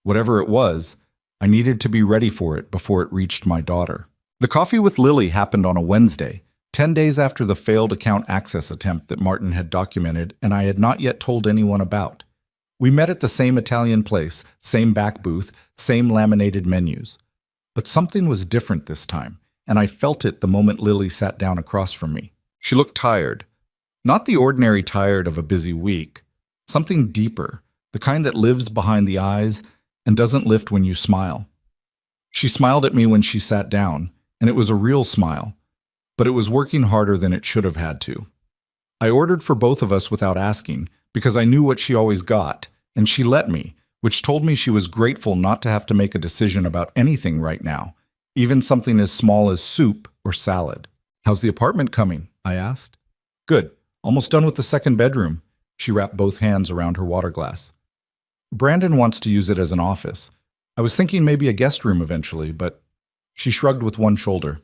Whatever it was, I needed to be ready for it before it reached my daughter. The coffee with Lily happened on a Wednesday, 10 days after the failed account access attempt that Martin had documented and I had not yet told anyone about. We met at the same Italian place, same back booth, same laminated menus. But something was different this time, and I felt it the moment Lily sat down across from me. She looked tired. Not the ordinary tired of a busy week. Something deeper, the kind that lives behind the eyes and doesn't lift when you smile. She smiled at me when she sat down, and it was a real smile, but it was working harder than it should have had to. I ordered for both of us without asking, because I knew what she always got, and she let me, which told me she was grateful not to have to make a decision about anything right now, even something as small as soup or salad. "How's the apartment coming?" I asked. "Good. Almost done with the second bedroom." She wrapped both hands around her water glass. "Brandon wants to use it as an office. I was thinking maybe a guest room eventually, but..." She shrugged with one shoulder.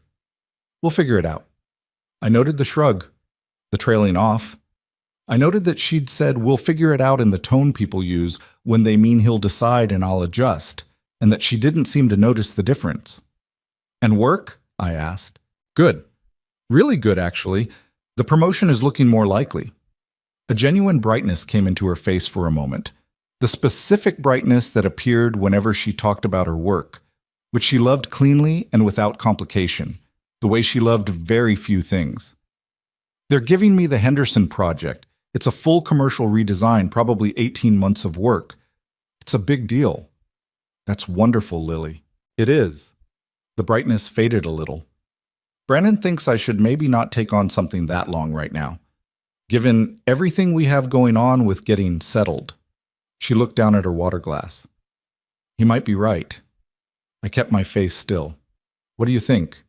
"We'll figure it out." I noted the shrug, the trailing off. I noted that she'd said we'll figure it out in the tone people use when they mean he'll decide and I'll adjust, and that she didn't seem to notice the difference. "And work?" I asked. "Good. Really good, actually. The promotion is looking more likely." A genuine brightness came into her face for a moment, the specific brightness that appeared whenever she talked about her work, which she loved cleanly and without complication, the way she loved very few things. "They're giving me the Henderson project. It's a full commercial redesign, probably 18 months of work. It's a big deal." "That's wonderful, Lily." "It is." The brightness faded a little. "Brandon thinks I should maybe not take on something that long right now, given everything we have going on with getting settled." She looked down at her water glass. "He might be right." I kept my face still. "What do you think?"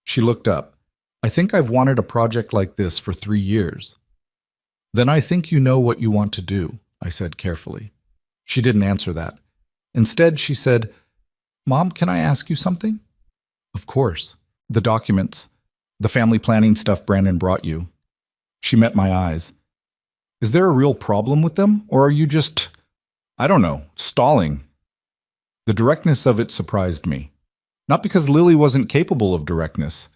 She looked up. "I think I've wanted a project like this for 3 years." "Then I think you know what you want to do," I said carefully. She didn't answer that. Instead, she said, "Mom, can I ask you something?" "Of course." "The documents, the family planning stuff Brandon brought you." She met my eyes. "Is there a real problem with them, or are you just, I don't know, stalling?" The directness of it surprised me. Not because Lily wasn't capable of directness,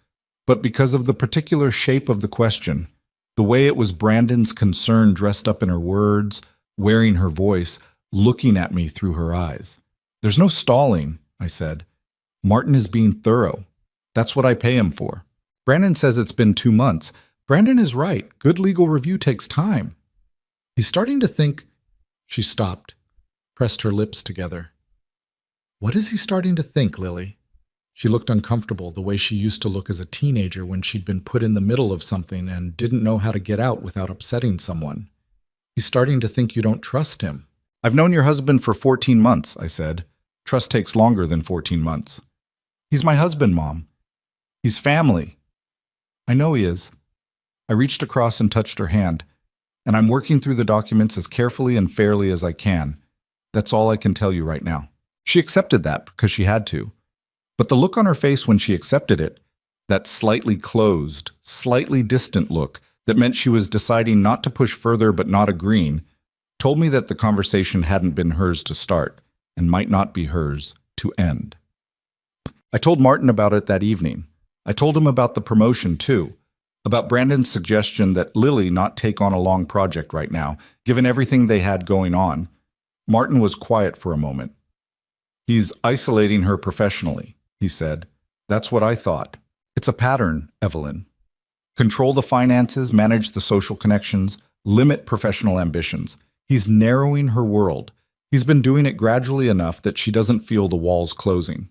but because of the particular shape of the question. The way it was Brandon's concern dressed up in her words, wearing her voice, looking at me through her eyes. "There's no stalling," I said. "Martin is being thorough. That's what I pay him for. Brandon says it's been 2 months. Brandon is right. Good legal review takes time. He's starting to think..." She stopped, pressed her lips together. "What is he starting to think, Lily?" She looked uncomfortable, the way she used to look as a teenager when she'd been put in the middle of something and didn't know how to get out without upsetting someone. "He's starting to think you don't trust him." "I've known your husband for 14 months, I said. "Trust takes longer than 14 months. "He's my husband, Mom. He's family." "I know he is." I reached across and touched her hand, and I'm working through the documents as carefully and fairly as I can. That's all I can tell you right now. She accepted that because she had to. But the look on her face when she accepted it, That slightly closed, slightly distant look that meant she was deciding not to push further but not agreeing, told me that the conversation hadn't been hers to start and might not be hers to end. I told Martin about it that evening. I told him about the promotion too, about Brandon's suggestion that Lily not take on a long project right now, given everything they had going on. Martin was quiet for a moment. He's isolating her professionally, he said. That's what I thought. It's a pattern, Evelyn. Control the finances, manage the social connections, limit professional ambitions. He's narrowing her world. He's been doing it gradually enough that she doesn't feel the walls closing.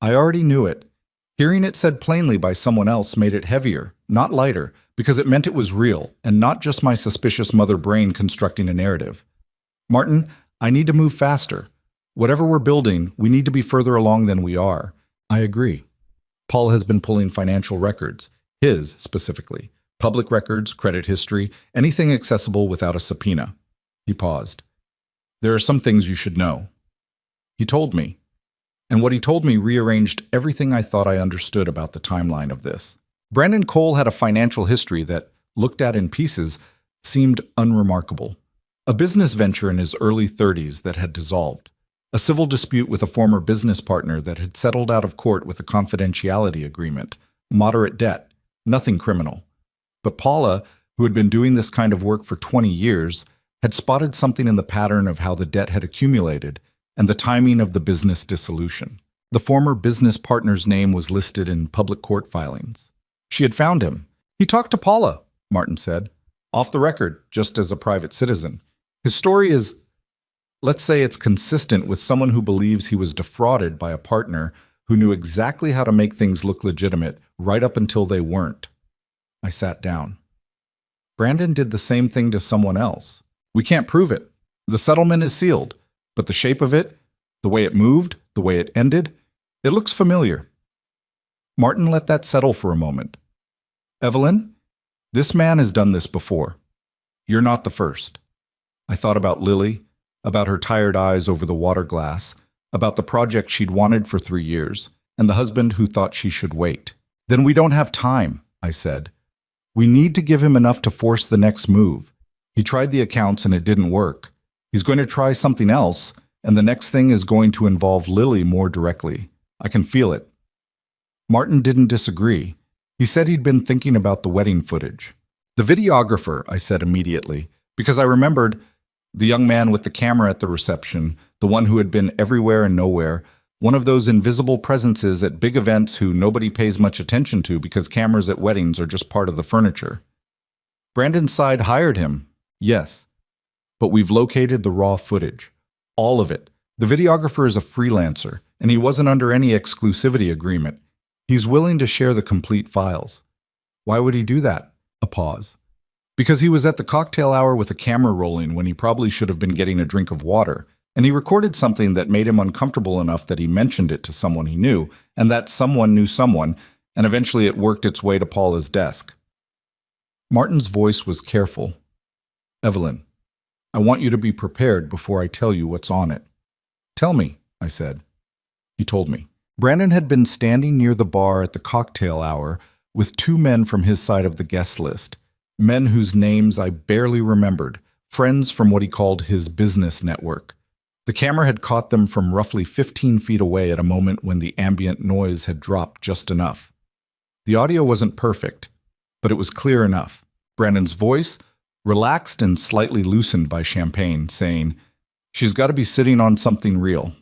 I already knew it. Hearing it said plainly by someone else made it heavier, not lighter, because it meant it was real, and not just my suspicious mother brain constructing a narrative. Martin, I need to move faster. Whatever we're building, we need to be further along than we are. I agree. Paul has been pulling financial records, his specifically, public records, credit history, anything accessible without a subpoena. He paused. There are some things you should know. He told me. And what he told me rearranged everything I thought I understood about the timeline of this. Brandon Cole had a financial history that, looked at in pieces, seemed unremarkable. A business venture in his early 30s that had dissolved. A civil dispute with a former business partner that had settled out of court with a confidentiality agreement. Moderate debt. Nothing criminal. But Paula, who had been doing this kind of work for 20 years, had spotted something in the pattern of how the debt had accumulated and the timing of the business dissolution. The former business partner's name was listed in public court filings. She had found him. He talked to Paula, Martin said. Off the record, just as a private citizen. His story is, let's say it's consistent with someone who believes he was defrauded by a partner who knew exactly how to make things look legitimate right up until they weren't. I sat down. Brandon did the same thing to someone else. We can't prove it. The settlement is sealed, but the shape of it, the way it moved, the way it ended, it looks familiar. Martin let that settle for a moment. Evelyn, this man has done this before. You're not the first. I thought about Lily, about her tired eyes over the water glass, about the project she'd wanted for 3 years, and the husband who thought she should wait. Then we don't have time, I said. We need to give him enough to force the next move. He tried the accounts and it didn't work. He's going to try something else, and the next thing is going to involve Lily more directly. I can feel it. Martin didn't disagree. He said he'd been thinking about the wedding footage. The videographer, I said immediately, because I remembered the young man with the camera at the reception, the one who had been everywhere and nowhere, one of those invisible presences at big events who nobody pays much attention to because cameras at weddings are just part of the furniture. Brandon's side hired him, yes, but we've located the raw footage. All of it. The videographer is a freelancer, and he wasn't under any exclusivity agreement. He's willing to share the complete files. Why would he do that? A pause. Because he was at the cocktail hour with a camera rolling when he probably should have been getting a drink of water, and he recorded something that made him uncomfortable enough that he mentioned it to someone he knew, and that someone knew someone, and eventually it worked its way to Paula's desk. Martin's voice was careful. Evelyn, I want you to be prepared before I tell you what's on it. Tell me, I said. He told me. Brandon had been standing near the bar at the cocktail hour with 2 men from his side of the guest list, men whose names I barely remembered, friends from what he called his business network. The camera had caught them from roughly 15 feet away at a moment when the ambient noise had dropped just enough. The audio wasn't perfect, but it was clear enough. Brandon's voice, relaxed and slightly loosened by champagne, saying, "She's got to be sitting on something real.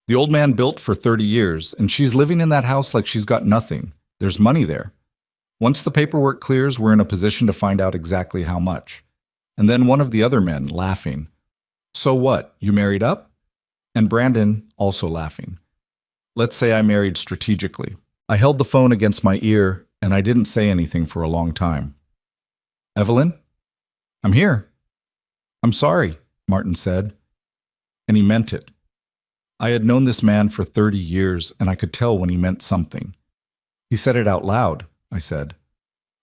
The old man built for 30 years, and she's living in that house like she's got nothing. There's money there. Once the paperwork clears, we're in a position to find out exactly how much." And then one of the other men, laughing. "So what, you married up?" And Brandon, also laughing. "Let's say I married strategically." I held the phone against my ear, and I didn't say anything for a long time. "Evelyn? I'm here." "I'm sorry," Martin said. And he meant it. I had known this man for 30 years, and I could tell when he meant something. "He said it out loud," I said.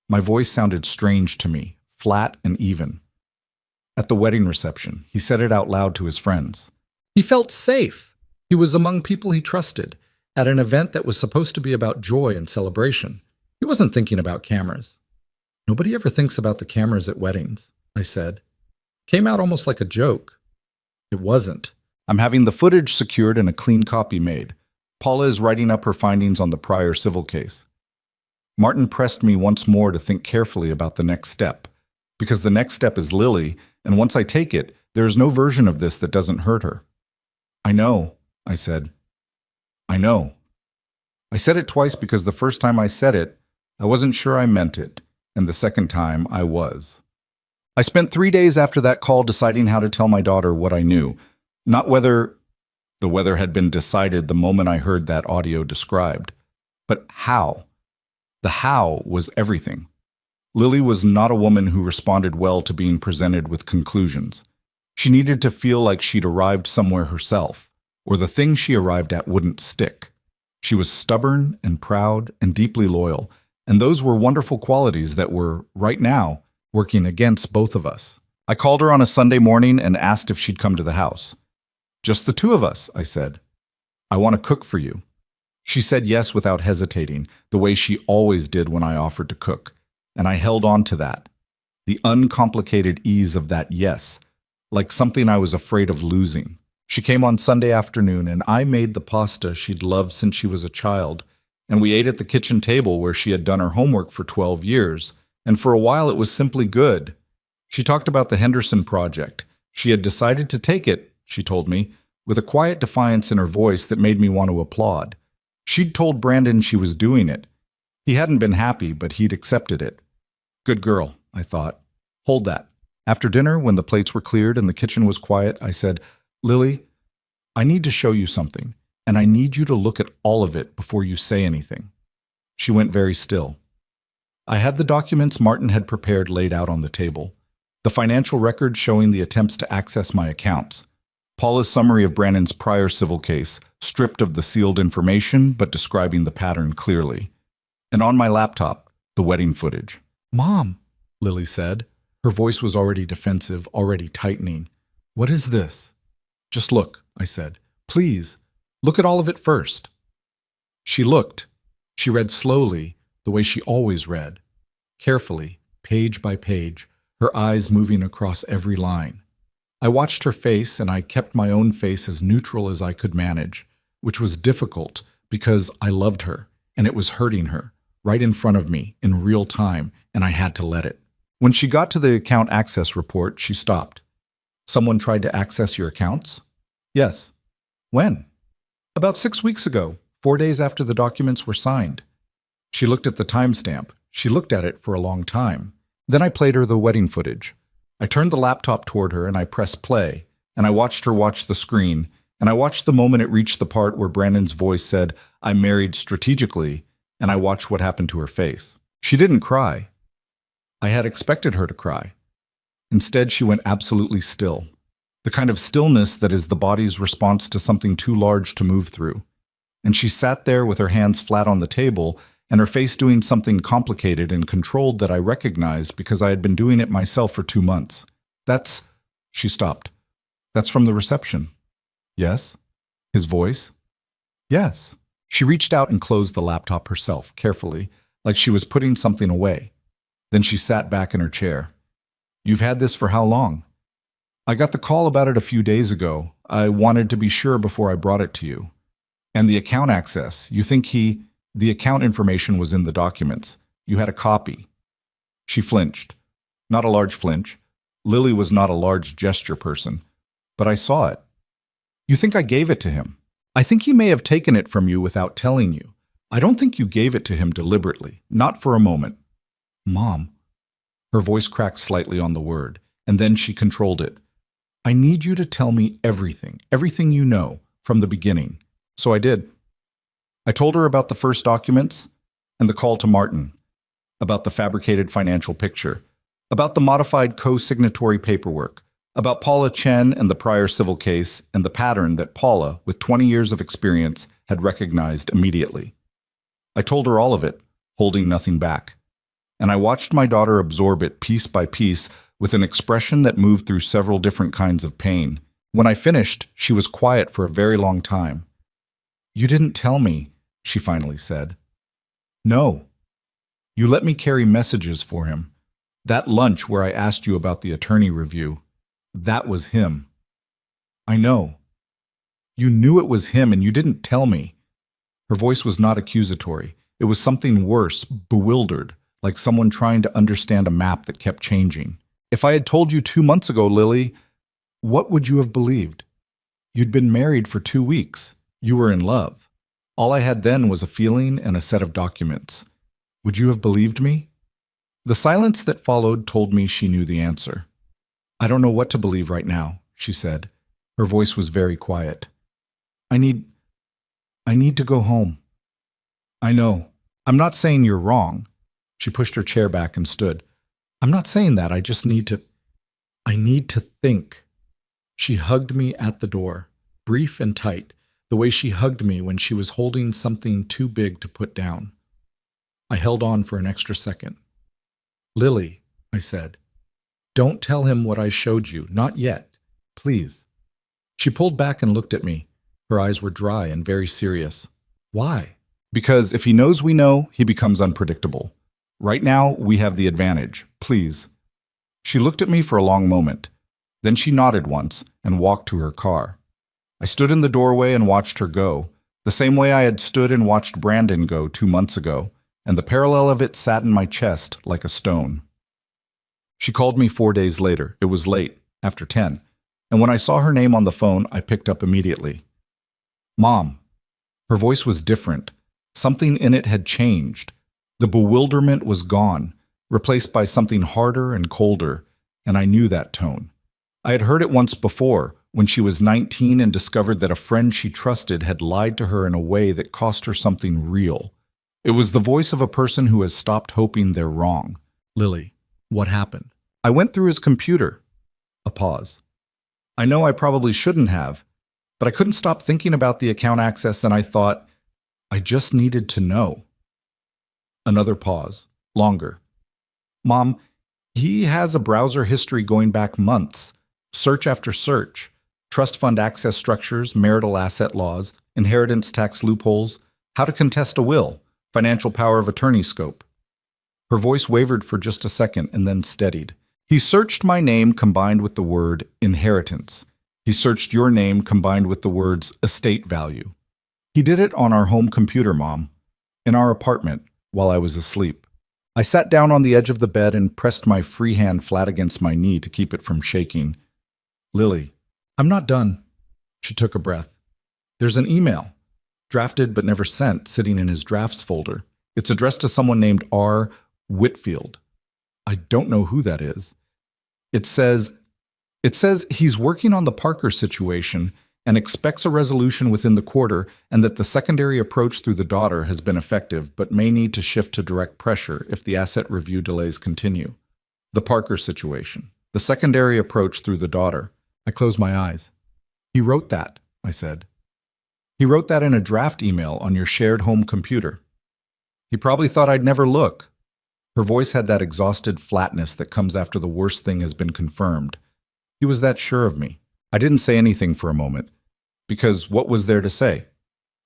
My voice sounded strange to me, flat and even. At the wedding reception, he said it out loud to his friends. He felt safe. He was among people he trusted, at an event that was supposed to be about joy and celebration. He wasn't thinking about cameras. Nobody ever thinks about the cameras at weddings, I said. Came out almost like a joke. It wasn't. I'm having the footage secured and a clean copy made. Paula is writing up her findings on the prior civil case. Martin pressed me once more to think carefully about the next step, because the next step is Lily, and once I take it, there is no version of this that doesn't hurt her. I know, I said. I know. I said it twice because the first time I said it, I wasn't sure I meant it, and the second time I was. I spent 3 days after that call deciding how to tell my daughter what I knew, not whether the weather had been decided the moment I heard that audio described, but how. The how was everything. Lily was not a woman who responded well to being presented with conclusions. She needed to feel like she'd arrived somewhere herself, or the thing she arrived at wouldn't stick. She was stubborn and proud and deeply loyal, and those were wonderful qualities that were, right now, working against both of us. I called her on a Sunday morning and asked if she'd come to the house. Just the two of us, I said. I want to cook for you. She said yes without hesitating, the way she always did when I offered to cook, and I held on to that. The uncomplicated ease of that yes, like something I was afraid of losing. She came on Sunday afternoon, and I made the pasta she'd loved since she was a child, and we ate at the kitchen table where she had done her homework for 12 years, and for a while it was simply good. She talked about the Henderson Project. She had decided to take it, she told me, with a quiet defiance in her voice that made me want to applaud. She'd told Brandon she was doing it. He hadn't been happy, but he'd accepted it. Good girl, I thought. Hold that. After dinner, when the plates were cleared and the kitchen was quiet, I said, Lily, I need to show you something, and I need you to look at all of it before you say anything. She went very still. I had the documents Martin had prepared laid out on the table. The financial records showing the attempts to access my accounts. Paula's summary of Brandon's prior civil case, stripped of the sealed information but describing the pattern clearly. And on my laptop, the wedding footage. Mom, Lily said. Her voice was already defensive, already tightening. What is this? Just look, I said. Please, look at all of it first. She looked. She read slowly, the way she always read. Carefully, page by page, her eyes moving across every line. I watched her face, and I kept my own face as neutral as I could manage, which was difficult because I loved her, and it was hurting her, right in front of me, in real time, and I had to let it. When she got to the account access report, she stopped. Someone tried to access your accounts? Yes. When? About 6 weeks ago, 4 days after the documents were signed. She looked at the timestamp. She looked at it for a long time. Then I played her the wedding footage. I turned the laptop toward her and I pressed play, and I watched her watch the screen, and I watched the moment it reached the part where Brandon's voice said, "I married strategically," and I watched what happened to her face. She didn't cry. I had expected her to cry. Instead, she went absolutely still. The kind of stillness that is the body's response to something too large to move through. And she sat there with her hands flat on the table and her face doing something complicated and controlled that I recognized because I had been doing it myself for 2 months. She stopped. That's from the reception. Yes? His voice? Yes. She reached out and closed the laptop herself, carefully, like she was putting something away. Then she sat back in her chair. You've had this for how long? I got the call about it a few days ago. I wanted to be sure before I brought it to you. And the account access, you think the account information was in the documents. You had a copy. She flinched. Not a large flinch. Lily was not a large gesture person. But I saw it. You think I gave it to him? I think he may have taken it from you without telling you. I don't think you gave it to him deliberately. Not for a moment. Mom. Her voice cracked slightly on the word, and then she controlled it. I need you to tell me everything you know, from the beginning. So I did. I told her about the first documents and the call to Martin, about the fabricated financial picture, about the modified co-signatory paperwork, about Paula Chen and the prior civil case and the pattern that Paula, with 20 years of experience, had recognized immediately. I told her all of it, holding nothing back. And I watched my daughter absorb it piece by piece with an expression that moved through several different kinds of pain. When I finished, she was quiet for a very long time. You didn't tell me, she finally said. No. You let me carry messages for him. That lunch where I asked you about the attorney review, that was him. I know. You knew it was him and you didn't tell me. Her voice was not accusatory. It was something worse, bewildered, like someone trying to understand a map that kept changing. If I had told you 2 months ago, Lily, what would you have believed? You'd been married for 2 weeks. You were in love. All I had then was a feeling and a set of documents. Would you have believed me? The silence that followed told me she knew the answer. I don't know what to believe right now, she said. Her voice was very quiet. I need to go home. I know. I'm not saying you're wrong. She pushed her chair back and stood. I'm not saying that. I need to think. She hugged me at the door, brief and tight, the way she hugged me when she was holding something too big to put down. I held on for an extra second. Lily, I said, don't tell him what I showed you, not yet, please. She pulled back and looked at me. Her eyes were dry and very serious. Why? Because if he knows we know, he becomes unpredictable. Right now, we have the advantage. Please. She looked at me for a long moment. Then she nodded once and walked to her car. I stood in the doorway and watched her go, the same way I had stood and watched Brandon go 2 months ago, and the parallel of it sat in my chest like a stone. She called me 4 days later. It was late, after 10, and when I saw her name on the phone, I picked up immediately. Mom. Her voice was different. Something in it had changed. The bewilderment was gone, replaced by something harder and colder, and I knew that tone. I had heard it once before, when she was 19 and discovered that a friend she trusted had lied to her in a way that cost her something real. It was the voice of a person who has stopped hoping they're wrong. Lily, what happened? I went through his computer. A pause. I know I probably shouldn't have, but I couldn't stop thinking about the account access and I thought, I just needed to know. Another pause, longer. Mom, he has a browser history going back months. Search after search. Trust fund access structures, marital asset laws, inheritance tax loopholes, how to contest a will, financial power of attorney scope. Her voice wavered for just a second and then steadied. He searched my name combined with the word inheritance. He searched your name combined with the words estate value. He did it on our home computer, Mom, in our apartment while I was asleep. I sat down on the edge of the bed and pressed my free hand flat against my knee to keep it from shaking. Lily, I'm not done. She took a breath. There's an email, drafted but never sent, sitting in his drafts folder. It's addressed to someone named R. Whitfield. I don't know who that is. It says he's working on the Parker situation and expects a resolution within the quarter and that the secondary approach through the daughter has been effective but may need to shift to direct pressure if the asset review delays continue. The Parker situation. The secondary approach through the daughter. I closed my eyes. He wrote that, I said. He wrote that in a draft email on your shared home computer. He probably thought I'd never look. Her voice had that exhausted flatness that comes after the worst thing has been confirmed. He was that sure of me. I didn't say anything for a moment, because what was there to say?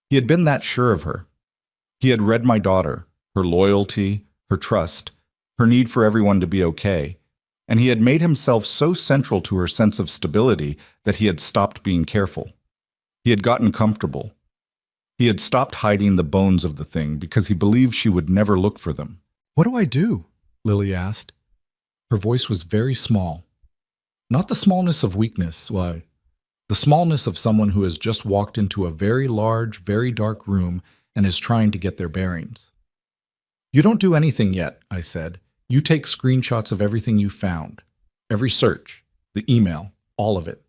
He had been that sure of her. He had read my daughter, her loyalty, her trust, her need for everyone to be okay, and he had made himself so central to her sense of stability that he had stopped being careful. He had gotten comfortable. He had stopped hiding the bones of the thing because he believed she would never look for them. What do I do? Lily asked. Her voice was very small. Not the smallness of weakness, why, the smallness of someone who has just walked into a very large, very dark room and is trying to get their bearings. You don't do anything yet, I said. You take screenshots of everything you found. Every search, the email, all of it.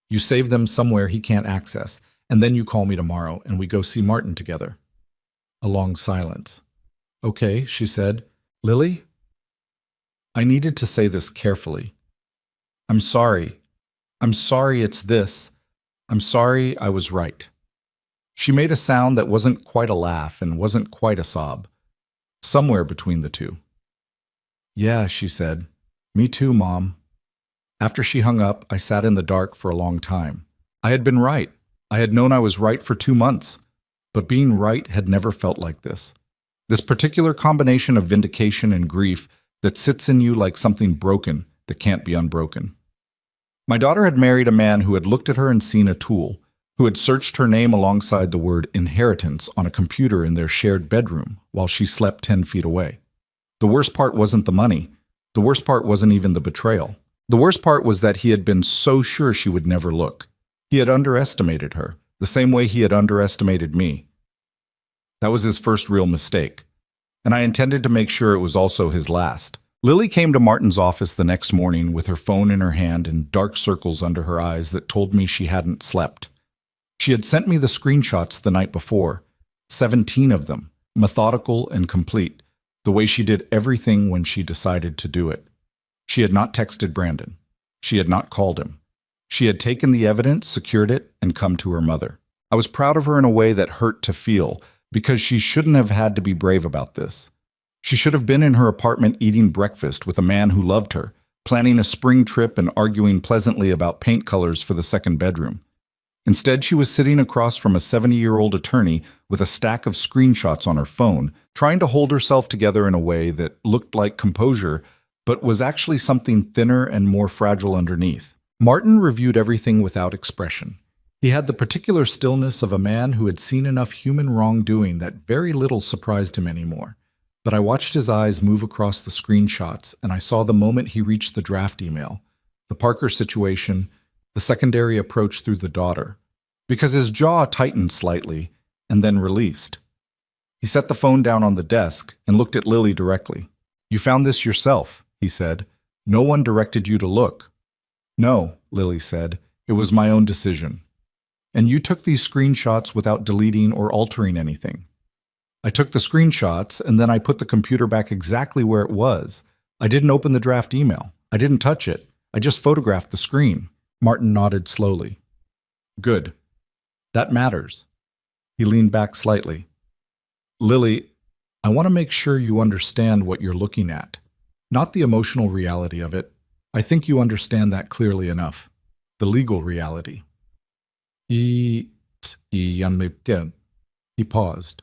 You save them somewhere he can't access, and then you call me tomorrow and we go see Martin together. A long silence. Okay, she said. Lily? I needed to say this carefully. I'm sorry. I'm sorry it's this. I'm sorry I was right. She made a sound that wasn't quite a laugh and wasn't quite a sob. Somewhere between the two. Yeah, she said. Me too, Mom. After she hung up, I sat in the dark for a long time. I had been right. I had known I was right for 2 months. but being right had never felt like this. This particular combination of vindication and grief that sits in you like something broken that can't be unbroken. My daughter had married a man who had looked at her and seen a tool, who had searched her name alongside the word inheritance on a computer in their shared bedroom while she slept 10 feet away. The worst part wasn't the money. The worst part wasn't even the betrayal. The worst part was that he had been so sure she would never look. He had underestimated her, the same way he had underestimated me. That was his first real mistake, and I intended to make sure it was also his last. Lily came to Martin's office the next morning with her phone in her hand and dark circles under her eyes that told me she hadn't slept. She had sent me the screenshots the night before, 17 of them, methodical and complete, the way she did everything when she decided to do it. She had not texted Brandon. She had not called him. She had taken the evidence, secured it, and come to her mother. I was proud of her in a way that hurt to feel, because she shouldn't have had to be brave about this. She should have been in her apartment eating breakfast with a man who loved her, planning a spring trip and arguing pleasantly about paint colors for the second bedroom. Instead, she was sitting across from a 70-year-old attorney with a stack of screenshots on her phone, trying to hold herself together in a way that looked like composure, but was actually something thinner and more fragile underneath. Martin reviewed everything without expression. He had the particular stillness of a man who had seen enough human wrongdoing that very little surprised him anymore. But I watched his eyes move across the screenshots, and I saw the moment he reached the draft email, the Parker situation, the secondary approach through the daughter, because his jaw tightened slightly and then released. He set the phone down on the desk and looked at Lily directly. "You found this yourself," he said. "No one directed you to look." "No," Lily said. "It was my own decision." "And you took these screenshots without deleting or altering anything." "I took the screenshots and then I put the computer back exactly where it was. I didn't open the draft email. I didn't touch it. I just photographed the screen." Martin nodded slowly. "Good. That matters." He leaned back slightly. "Lily, I want to make sure you understand what you're looking at. Not the emotional reality of it. I think you understand that clearly enough. The legal reality." He paused.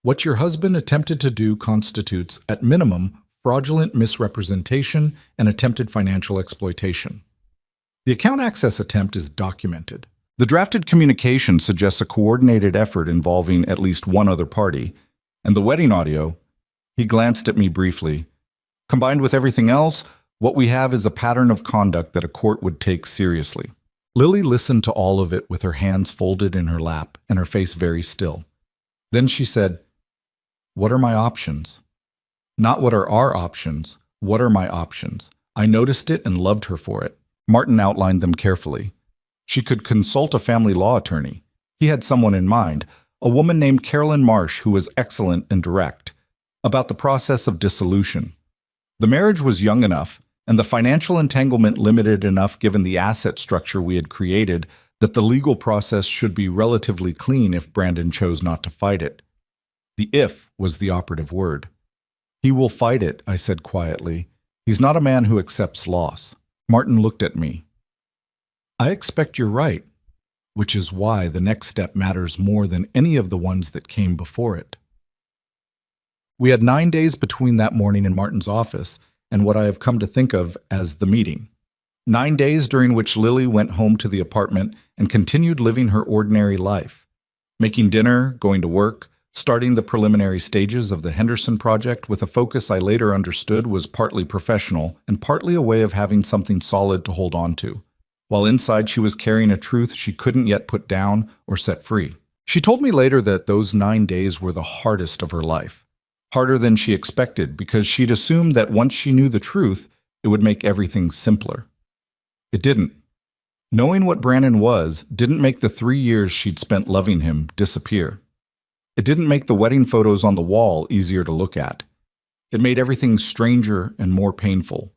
"What your husband attempted to do constitutes, at minimum, fraudulent misrepresentation and attempted financial exploitation. The account access attempt is documented. The drafted communication suggests a coordinated effort involving at least one other party, and the wedding audio," he glanced at me briefly, "combined with everything else, what we have is a pattern of conduct that a court would take seriously." Lily listened to all of it with her hands folded in her lap and her face very still. Then she said, "What are my options?" "Not what are our options. What are my options?" I noticed it and loved her for it. Martin outlined them carefully. She could consult a family law attorney. He had someone in mind, a woman named Carolyn Marsh who was excellent and direct, about the process of dissolution. The marriage was young enough, and the financial entanglement limited enough given the asset structure we had created that the legal process should be relatively clean if Brandon chose not to fight it. The "if" was the operative word. "He will fight it," I said quietly. "He's not a man who accepts loss." Martin looked at me. "I expect you're right, which is why the next step matters more than any of the ones that came before it." We had 9 days between that morning in Martin's office and what I have come to think of as the meeting. 9 days during which Lily went home to the apartment and continued living her ordinary life, making dinner, going to work, starting the preliminary stages of the Henderson project with a focus I later understood was partly professional and partly a way of having something solid to hold on to, while inside she was carrying a truth she couldn't yet put down or set free. She told me later that those 9 days were the hardest of her life. Harder than she expected because she'd assumed that once she knew the truth, it would make everything simpler. It didn't. Knowing what Brandon was didn't make the 3 years she'd spent loving him disappear. It didn't make the wedding photos on the wall easier to look at. It made everything stranger and more painful.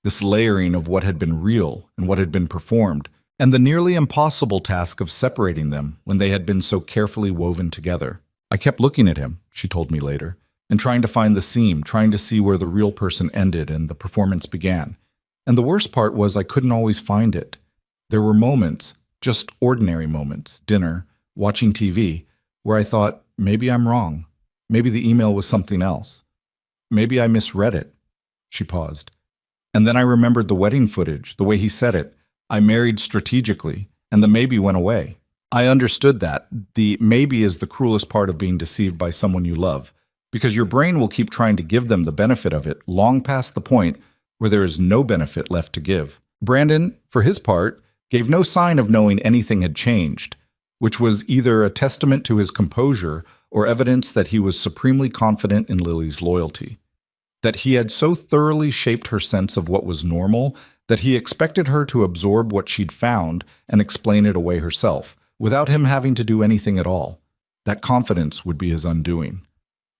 This layering of what had been real and what had been performed, and the nearly impossible task of separating them when they had been so carefully woven together. I kept looking at him, she told me later, and trying to find the seam, trying to see where the real person ended and the performance began. And the worst part was I couldn't always find it. There were moments, just ordinary moments, dinner, watching TV, where I thought, maybe I'm wrong. Maybe the email was something else. Maybe I misread it. She paused. And then I remembered the wedding footage, the way he said it. I married strategically, and the maybe went away. I understood that. The maybe is the cruelest part of being deceived by someone you love, because your brain will keep trying to give them the benefit of it long past the point where there is no benefit left to give. Brandon, for his part, gave no sign of knowing anything had changed, which was either a testament to his composure or evidence that he was supremely confident in Lily's loyalty. That he had so thoroughly shaped her sense of what was normal that he expected her to absorb what she'd found and explain it away herself, without him having to do anything at all. That confidence would be his undoing.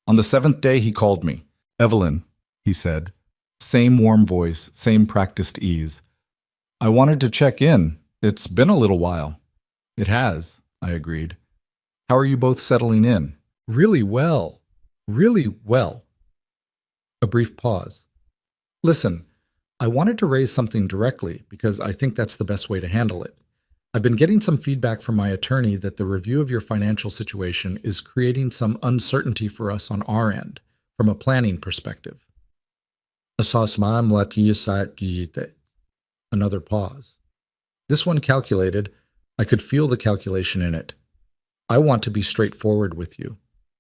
On the 7th day, he called me. "Evelyn," he said. Same warm voice, same practiced ease. "I wanted to check in. It's been a little while." "It has," I agreed. "How are you both settling in?" "Really well. Really well." A brief pause. "Listen, I wanted to raise something directly because I think that's the best way to handle it. I've been getting some feedback from my attorney that the review of your financial situation is creating some uncertainty for us on our end, from a planning perspective." Another pause. This one calculated. I could feel the calculation in it. "I want to be straightforward with you.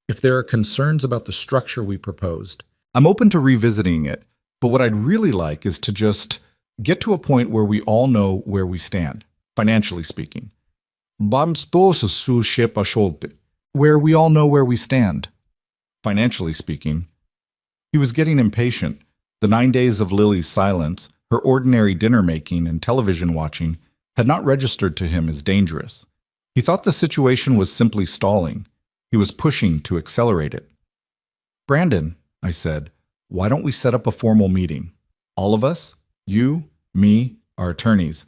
If there are concerns about the structure we proposed, I'm open to revisiting it, but what I'd really like is to just get to a point where we all know where we stand, financially speaking. Where we all know where we stand, financially speaking." He was getting impatient. The 9 days of Lily's silence, her ordinary dinner-making and television watching, had not registered to him as dangerous. He thought the situation was simply stalling. He was pushing to accelerate it. "Brandon," I said, "why don't we set up a formal meeting? All of us, you, me, our attorneys.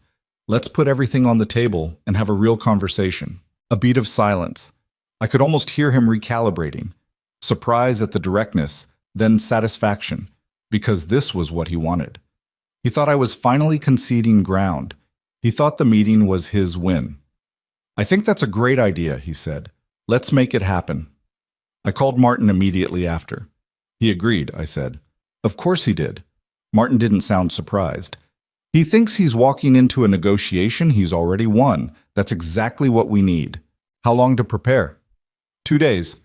Let's put everything on the table and have a real conversation." A beat of silence. I could almost hear him recalibrating. Surprise at the directness, then satisfaction, because this was what he wanted. He thought I was finally conceding ground. He thought the meeting was his win. "I think that's a great idea," he said. "Let's make it happen." I called Martin immediately after. "He agreed," I said. "Of course he did." Martin didn't sound surprised. "He thinks he's walking into a negotiation he's already won. That's exactly what we need." "How long to prepare?" 2 days.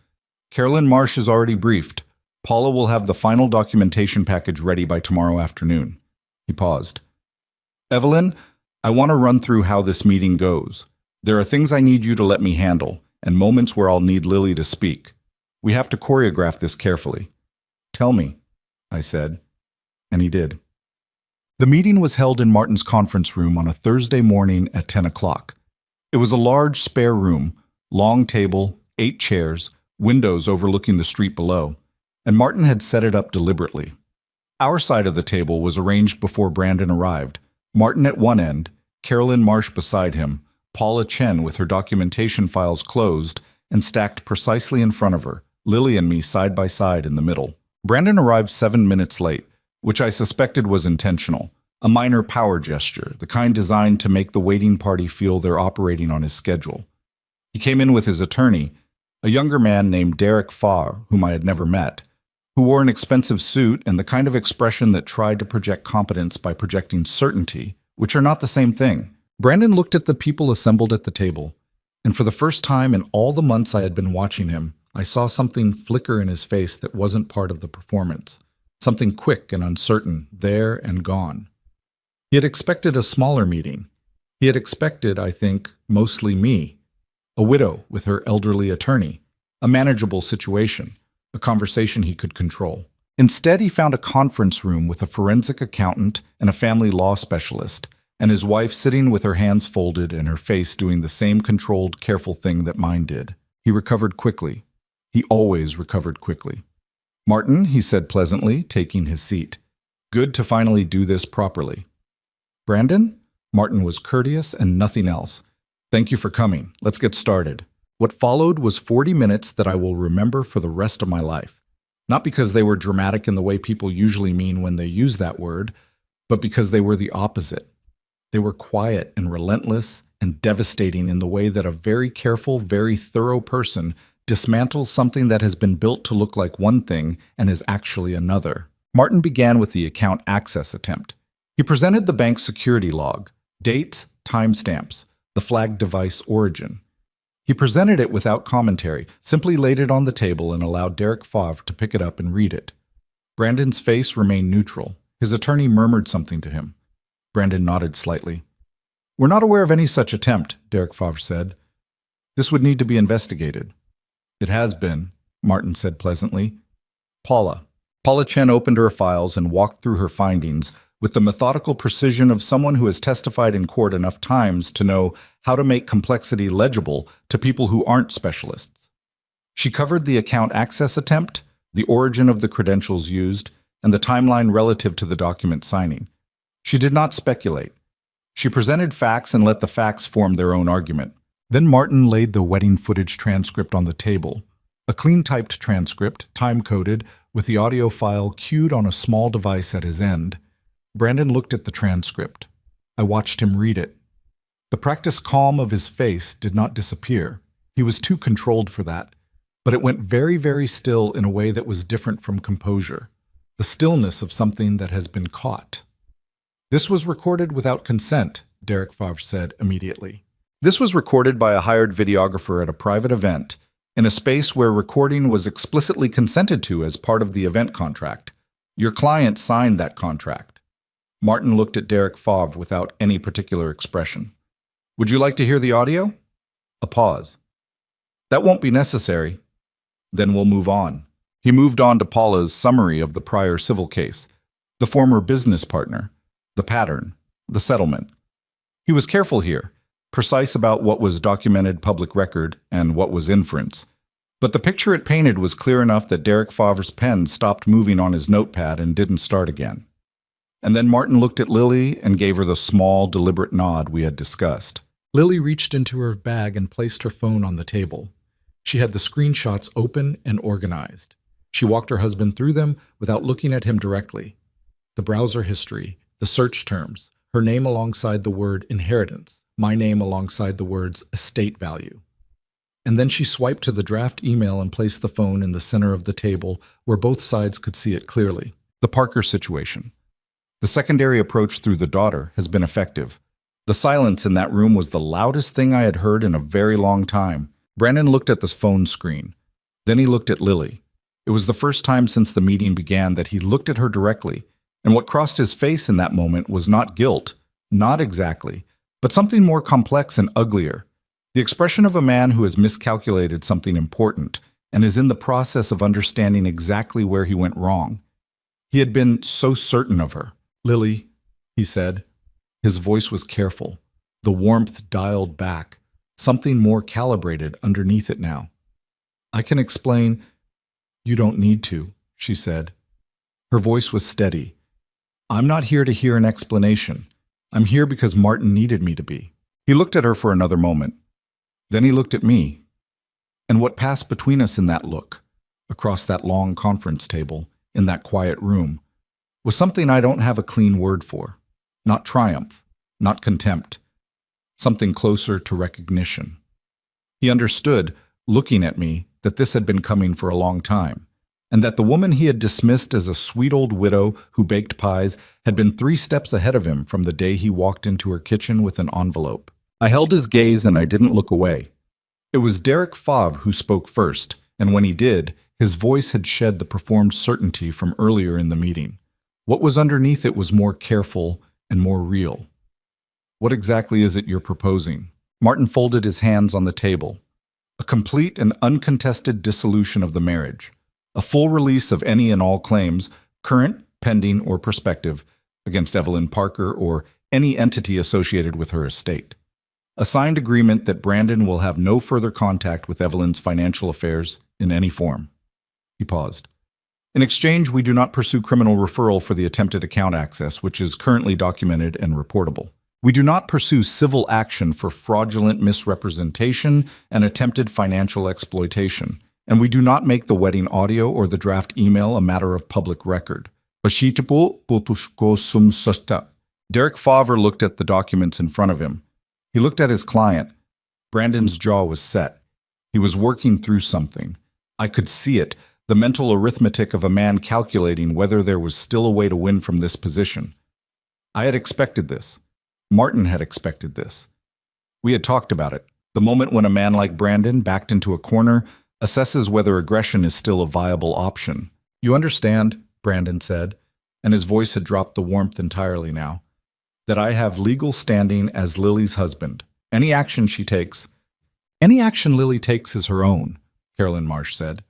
Carolyn Marsh is already briefed. Paula will have the final documentation package ready by tomorrow afternoon." He paused. "Evelyn, I want to run through how this meeting goes. There are things I need you to let me handle, and moments where I'll need Lily to speak. We have to choreograph this carefully." "Tell me," I said, and he did. The meeting was held in Martin's conference room on a Thursday morning at 10 o'clock. It was a large spare room, long table, 8 chairs, windows overlooking the street below, and Martin had set it up deliberately. Our side of the table was arranged before Brandon arrived. Martin at one end, Carolyn Marsh beside him, Paula Chen with her documentation files closed and stacked precisely in front of her, Lily and me side by side in the middle. Brandon arrived 7 minutes late, which I suspected was intentional, a minor power gesture, the kind designed to make the waiting party feel they're operating on his schedule. He came in with his attorney, a younger man named Dayℹ, whom I had never met, who wore an expensive suit and the kind of expression that tried to project competence by projecting certainty, which are not the same thing. Brandon looked at the people assembled at the table, and for the first time in all the months I had been watching him, I saw something flicker in his face that wasn't part of the performance, something quick and uncertain, there and gone. He had expected a smaller meeting. He had expected, I think, mostly me, a widow with her elderly attorney, a manageable situation, a conversation he could control. Instead, he found a conference room with a forensic accountant and a family law specialist, and his wife sitting with her hands folded and her face doing the same controlled, careful thing that mine did. He recovered quickly. He always recovered quickly. "Martin," he said pleasantly, taking his seat. "Good to finally do this properly." "Brandon?" Martin was courteous and nothing else. "Thank you for coming. Let's get started." What followed was 40 minutes that I will remember for the rest of my life. Not because they were dramatic in the way people usually mean when they use that word, but because they were the opposite. They were quiet and relentless and devastating in the way that a very careful, very thorough person dismantles something that has been built to look like one thing and is actually another. Martin began with the account access attempt. He presented the bank's security log, dates, timestamps, the flagged device origin. He presented it without commentary, simply laid it on the table and allowed Dayℹ to pick it up and read it. Brandon's face remained neutral. His attorney murmured something to him. Brandon nodded slightly. "We're not aware of any such attempt," Dayℹ said. "This would need to be investigated." "It has been," Martin said pleasantly. Paula Chen opened her files and walked through her findings with the methodical precision of someone who has testified in court enough times to know how to make complexity legible to people who aren't specialists. She covered the account access attempt, the origin of the credentials used, and the timeline relative to the document signing. She did not speculate. She presented facts and let the facts form their own argument. Then Martin laid the wedding footage transcript on the table. A clean-typed transcript, time-coded, with the audio file queued on a small device at his end. Brandon looked at the transcript. I watched him read it. The practiced calm of his face did not disappear. He was too controlled for that. But it went very, very still in a way that was different from composure. The stillness of something that has been caught. "This was recorded without consent," Dayℹ said immediately. "This was recorded by a hired videographer at a private event, in a space where recording was explicitly consented to as part of the event contract. Your client signed that contract." Martin looked at Dayℹ without any particular expression. "Would you like to hear the audio?" A pause. "That won't be necessary." "Then we'll move on." He moved on to Paula's summary of the prior civil case, the former business partner, the pattern, the settlement. He was careful here, precise about what was documented public record and what was inference. But the picture it painted was clear enough that Dayℹ's pen stopped moving on his notepad and didn't start again. And then Martin looked at Lily and gave her the small, deliberate nod we had discussed. Lily reached into her bag and placed her phone on the table. She had the screenshots open and organized. She walked her husband through them without looking at him directly. The browser history, the search terms, her name alongside the word inheritance, my name alongside the words estate value. And then she swiped to the draft email and placed the phone in the center of the table where both sides could see it clearly. The Parker situation. The secondary approach through the daughter has been effective. The silence in that room was the loudest thing I had heard in a very long time. Brandon looked at the phone screen. Then he looked at Lily. It was the first time since the meeting began that he looked at her directly, and what crossed his face in that moment was not guilt, not exactly, but something more complex and uglier. The expression of a man who has miscalculated something important and is in the process of understanding exactly where he went wrong. He had been so certain of her. "Lily," he said. His voice was careful, the warmth dialed back, something more calibrated underneath it now. "I can explain." "You don't need to," she said. Her voice was steady. "I'm not here to hear an explanation. I'm here because Martin needed me to be." He looked at her for another moment. Then he looked at me. And what passed between us in that look, across that long conference table, in that quiet room, was something I don't have a clean word for. Not triumph, not contempt. Something closer to recognition. He understood, looking at me, that this had been coming for a long time, and that the woman he had dismissed as a sweet old widow who baked pies had been 3 steps ahead of him from the day he walked into her kitchen with an envelope. I held his gaze and I didn't look away. It was Dayℹ who spoke first, and when he did, his voice had shed the performed certainty from earlier in the meeting. What was underneath it was more careful and more real. "What exactly is it you're proposing?" Martin folded his hands on the table. "A complete and uncontested dissolution of the marriage. A full release of any and all claims, current, pending, or prospective, against Evelyn Parker or any entity associated with her estate. A signed agreement that Brandon will have no further contact with Evelyn's financial affairs in any form." He paused. "In exchange, we do not pursue criminal referral for the attempted account access, which is currently documented and reportable. We do not pursue civil action for fraudulent misrepresentation and attempted financial exploitation, and we do not make the wedding audio or the draft email a matter of public record. Dayℹ looked at the documents in front of him. He looked at his client. Brandon's jaw was set. He was working through something. I could see it, the mental arithmetic of a man calculating whether there was still a way to win from this position. I had expected this. Martin had expected this. We had talked about it. The moment when a man like Brandon, backed into a corner, assesses whether aggression is still a viable option. "You understand," Brandon said, and his voice had dropped the warmth entirely now, "that I have legal standing as Lily's husband. Any action Lily takes is her own," Carolyn Marsh said.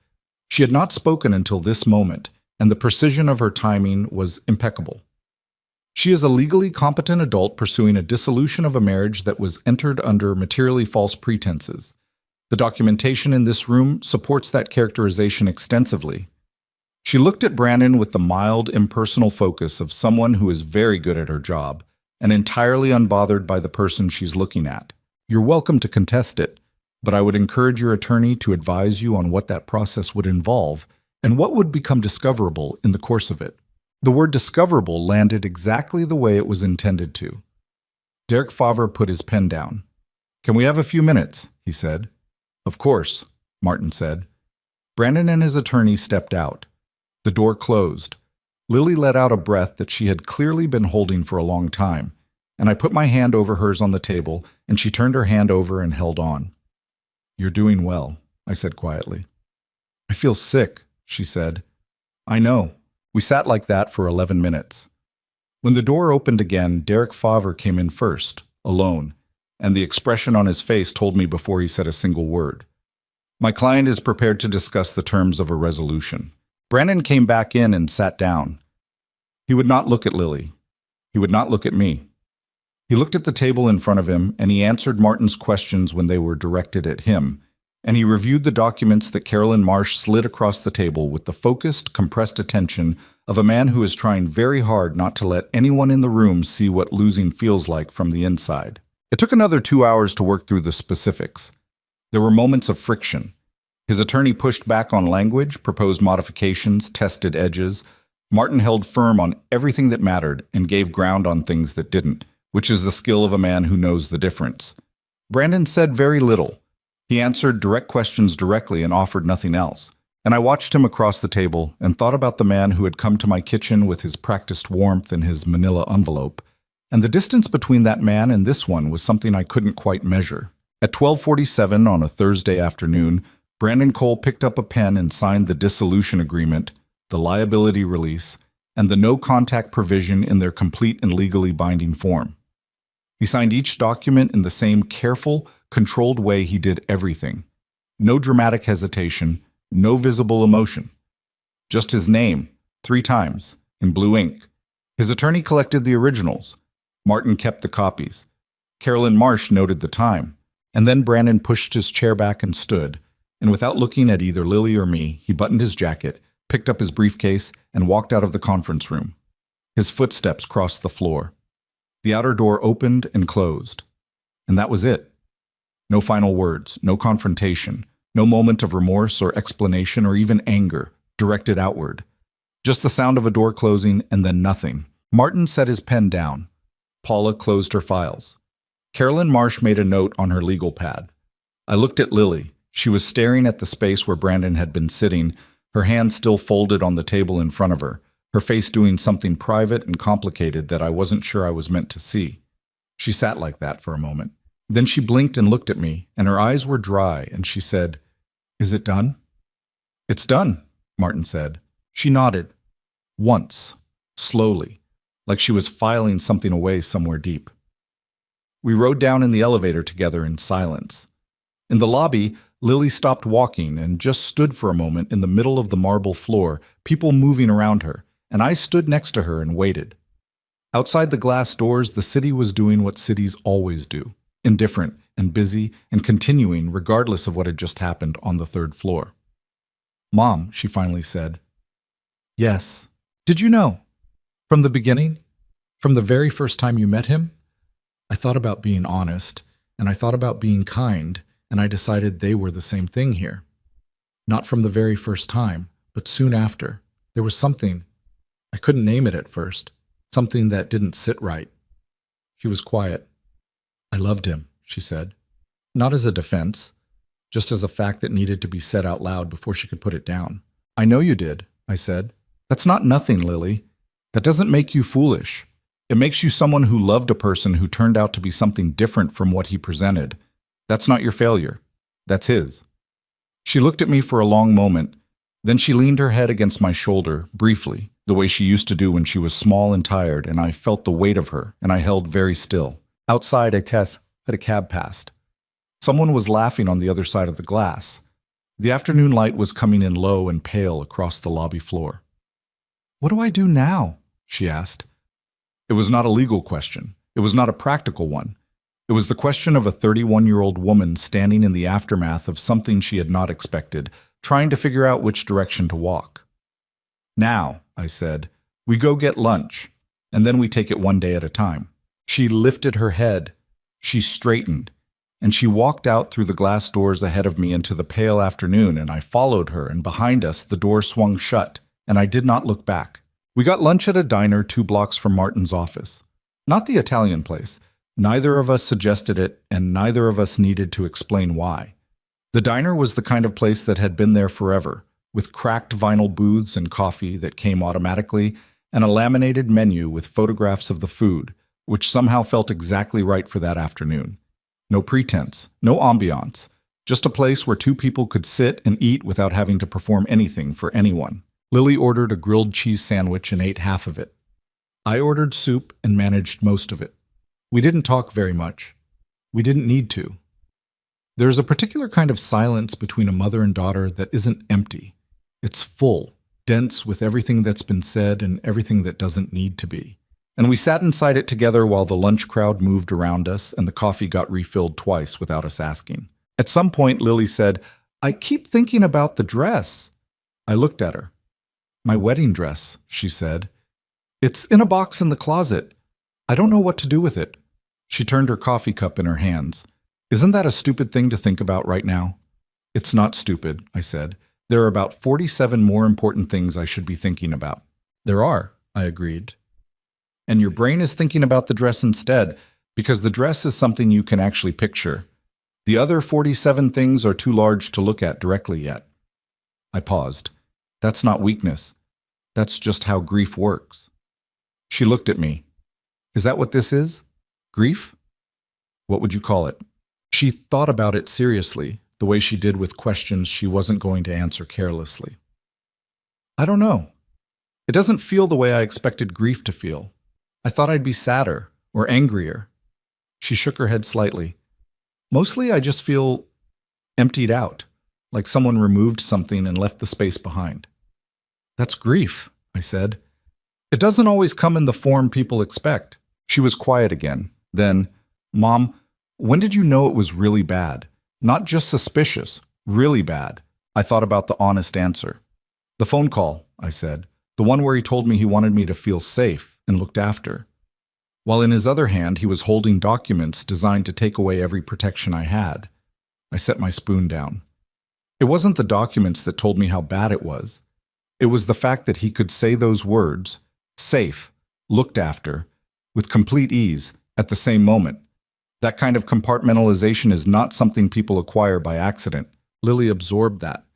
She had not spoken until this moment, and the precision of her timing was impeccable. "She is a legally competent adult pursuing a dissolution of a marriage that was entered under materially false pretenses. The documentation in this room supports that characterization extensively." She looked at Brandon with the mild, impersonal focus of someone who is very good at her job and entirely unbothered by the person she's looking at. "You're welcome to contest it, but I would encourage your attorney to advise you on what that process would involve and what would become discoverable in the course of it." The word discoverable landed exactly the way it was intended to. Dayℹ put his pen down. "Can we have a few minutes?" he said. "Of course," Martin said. Brandon and his attorney stepped out. The door closed. Lily let out a breath that she had clearly been holding for a long time, and I put my hand over hers on the table, and she turned her hand over and held on. "You're doing well," I said quietly. "I feel sick," she said. "I know." We sat like that for 11 minutes. When the door opened again, Dayℹ came in first, alone, and the expression on his face told me before he said a single word. "My client is prepared to discuss the terms of a resolution." Brandon came back in and sat down. He would not look at Lily. He would not look at me. He looked at the table in front of him, and he answered Martin's questions when they were directed at him, and he reviewed the documents that Carolyn Marsh slid across the table with the focused, compressed attention of a man who is trying very hard not to let anyone in the room see what losing feels like from the inside. It took another 2 hours to work through the specifics. There were moments of friction. His attorney pushed back on language, proposed modifications, tested edges. Martin held firm on everything that mattered and gave ground on things that didn't, which is the skill of a man who knows the difference. Brandon said very little. He answered direct questions directly and offered nothing else. And I watched him across the table and thought about the man who had come to my kitchen with his practiced warmth and his manila envelope. And the distance between that man and this one was something I couldn't quite measure. At 12:47 on a Thursday afternoon, Brandon Cole picked up a pen and signed the dissolution agreement, the liability release, and the no-contact provision in their complete and legally binding form. He signed each document in the same careful, controlled way he did everything. No dramatic hesitation, no visible emotion. Just his name, 3 times, in blue ink. His attorney collected the originals. Martin kept the copies. Carolyn Marsh noted the time. And then Brandon pushed his chair back and stood, and without looking at either Lily or me, he buttoned his jacket, picked up his briefcase, and walked out of the conference room. His footsteps crossed the floor. The outer door opened and closed. And that was it. No final words, no confrontation, no moment of remorse or explanation or even anger directed outward. Just the sound of a door closing and then nothing. Martin set his pen down. Paula closed her files. Carolyn Marsh made a note on her legal pad. I looked at Lily. She was staring at the space where Brandon had been sitting, her hands still folded on the table in front of her, her face doing something private and complicated that I wasn't sure I was meant to see. She sat like that for a moment. Then she blinked and looked at me, and her eyes were dry, and she said, "Is it done?" "It's done," Martin said. She nodded. Once, slowly, like she was filing something away somewhere deep. We rode down in the elevator together in silence. In the lobby, Lily stopped walking and just stood for a moment in the middle of the marble floor, people moving around her, and I stood next to her and waited. Outside the glass doors, the city was doing what cities always do, indifferent and busy and continuing regardless of what had just happened on the 3rd floor. "Mom," she finally said. "Yes. Did you know? From the beginning? From the very first time you met him? I thought about being honest, and I thought about being kind, and I decided they were the same thing here. Not from the very first time, but soon after. There was something. I couldn't name it at first. Something that didn't sit right." She was quiet. "I loved him," she said. Not as a defense. just as a fact that needed to be said out loud before she could put it down. "I know you did," I said. "That's not nothing, Lily. That doesn't make you foolish. It makes you someone who loved a person who turned out to be something different from what he presented. That's not your failure. That's his." She looked at me for a long moment. Then she leaned her head against my shoulder, briefly, the way she used to do when she was small and tired, and I felt the weight of her, and I held very still. Outside, I had a cab passed. Someone was laughing on the other side of the glass. The afternoon light was coming in low and pale across the lobby floor. "What do I do now?" she asked. It was not a legal question. It was not a practical one. It was the question of a 31-year-old woman standing in the aftermath of something she had not expected, trying to figure out which direction to walk. "Now," I said, "we go get lunch, and then we take it one day at a time." She lifted her head. She straightened, and she walked out through the glass doors ahead of me into the pale afternoon, and I followed her, and behind us the door swung shut, and I did not look back. We got lunch at a diner 2 blocks from Martin's office. Not the Italian place. Neither of us suggested it, and neither of us needed to explain why. The diner was the kind of place that had been there forever, with cracked vinyl booths and coffee that came automatically, and a laminated menu with photographs of the food, which somehow felt exactly right for that afternoon. No pretense, no ambiance, just a place where 2 people could sit and eat without having to perform anything for anyone. Lily ordered a grilled cheese sandwich and ate half of it. I ordered soup and managed most of it. We didn't talk very much. We didn't need to. There's a particular kind of silence between a mother and daughter that isn't empty. It's full, dense with everything that's been said and everything that doesn't need to be. And we sat inside it together while the lunch crowd moved around us and the coffee got refilled twice without us asking. At some point, Lily said, "I keep thinking about the dress." I looked at her. "My wedding dress," she said. "It's in a box in the closet. I don't know what to do with it." She turned her coffee cup in her hands. "Isn't that a stupid thing to think about right now?" "It's not stupid," I said. "There are about 47 more important things I should be thinking about." "There are," I agreed. "And your brain is thinking about the dress instead, because the dress is something you can actually picture. The other 47 things are too large to look at directly yet." I paused. "That's not weakness. That's just how grief works." She looked at me. "Is that what this is? Grief? What would you call it?" She thought about it seriously, the way she did with questions she wasn't going to answer carelessly. "I don't know. It doesn't feel the way I expected grief to feel. I thought I'd be sadder or angrier." She shook her head slightly. "Mostly I just feel emptied out, like someone removed something and left the space behind." "That's grief," I said. "It doesn't always come in the form people expect." She was quiet again. Then, "Mom, when did you know it was really bad? Not just suspicious, really bad." I thought about the honest answer. "The phone call," I said. "The one where he told me he wanted me to feel safe and looked after." While in his other hand, he was holding documents designed to take away every protection I had. I set my spoon down. It wasn't the documents that told me how bad it was. It was the fact that he could say those words, safe, looked after, with complete ease, at the same moment. That kind of compartmentalization is not something people acquire by accident. Lily absorbed that.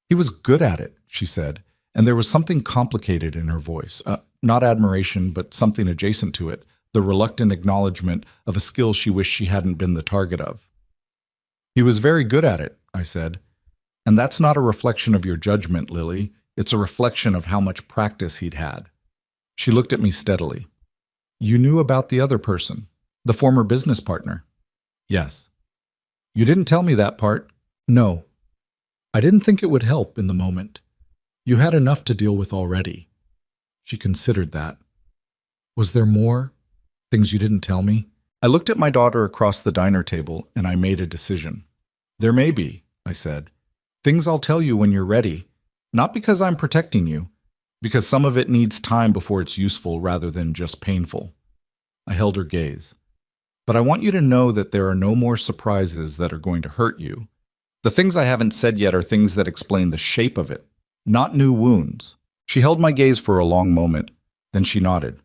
"He was good at it," she said, and there was something complicated in her voice. Not admiration, but something adjacent to it, the reluctant acknowledgement of a skill she wished she hadn't been the target of. "He was very good at it," I said. "And that's not a reflection of your judgment, Lily. It's a reflection of how much practice he'd had." She looked at me steadily. "You knew about the other person, the former business partner?" "Yes." "You didn't tell me that part." "No. I didn't think it would help in the moment. You had enough to deal with already." She considered that. "Was there more? Things you didn't tell me?" I looked at my daughter across the diner table, and I made a decision. "There may be," I said. "Things I'll tell you when you're ready. Not because I'm protecting you, because some of it needs time before it's useful rather than just painful." I held her gaze. "But I want you to know that there are no more surprises that are going to hurt you. The things I haven't said yet are things that explain the shape of it, not new wounds." She held my gaze for a long moment, then she nodded.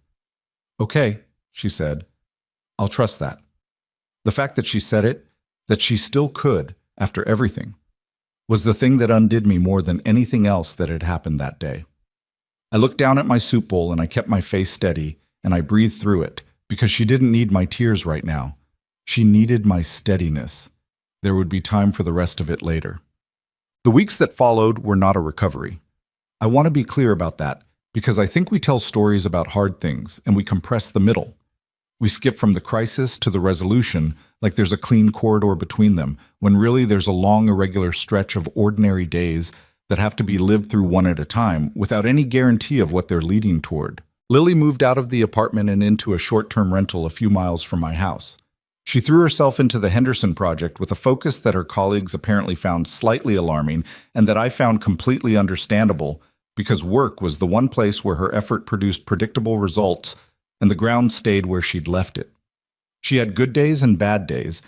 "Okay," she said. "I'll trust that." The fact that she said it, that she still could, after everything, was the thing that undid me more than anything else that had happened that day. I looked down at my soup bowl and I kept my face steady, and I breathed through it, because she didn't need my tears right now. She needed my steadiness. There would be time for the rest of it later. The weeks that followed were not a recovery. I want to be clear about that, because I think we tell stories about hard things and we compress the middle. We skip from the crisis to the resolution like there's a clean corridor between them, when really there's a long, irregular stretch of ordinary days that have to be lived through one at a time without any guarantee of what they're leading toward. Lily moved out of the apartment and into a short-term rental a few miles from my house. She threw herself into the Henderson project with a focus that her colleagues apparently found slightly alarming and that I found completely understandable, because work was the one place where her effort produced predictable results and the ground stayed where she'd left it. She had good days and bad days.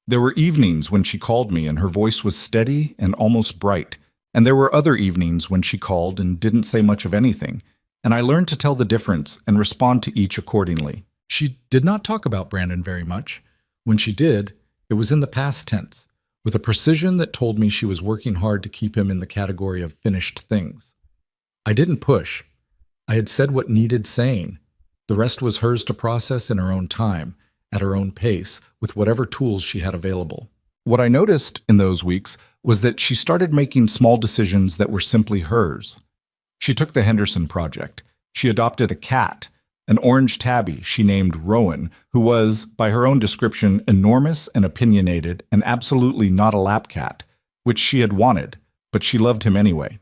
There were evenings when she called me and her voice was steady and almost bright, and there were other evenings when she called and didn't say much of anything, and I learned to tell the difference and respond to each accordingly. She did not talk about Brandon very much. When she did, it was in the past tense, with a precision that told me she was working hard to keep him in the category of finished things. I didn't push. I had said what needed saying. The rest was hers to process in her own time, at her own pace, with whatever tools she had available. What I noticed in those weeks was that she started making small decisions that were simply hers. She took the Henderson project. She adopted a cat, an orange tabby she named Rowan, who was, by her own description, enormous and opinionated and absolutely not a lap cat, which she had wanted, but she loved him anyway.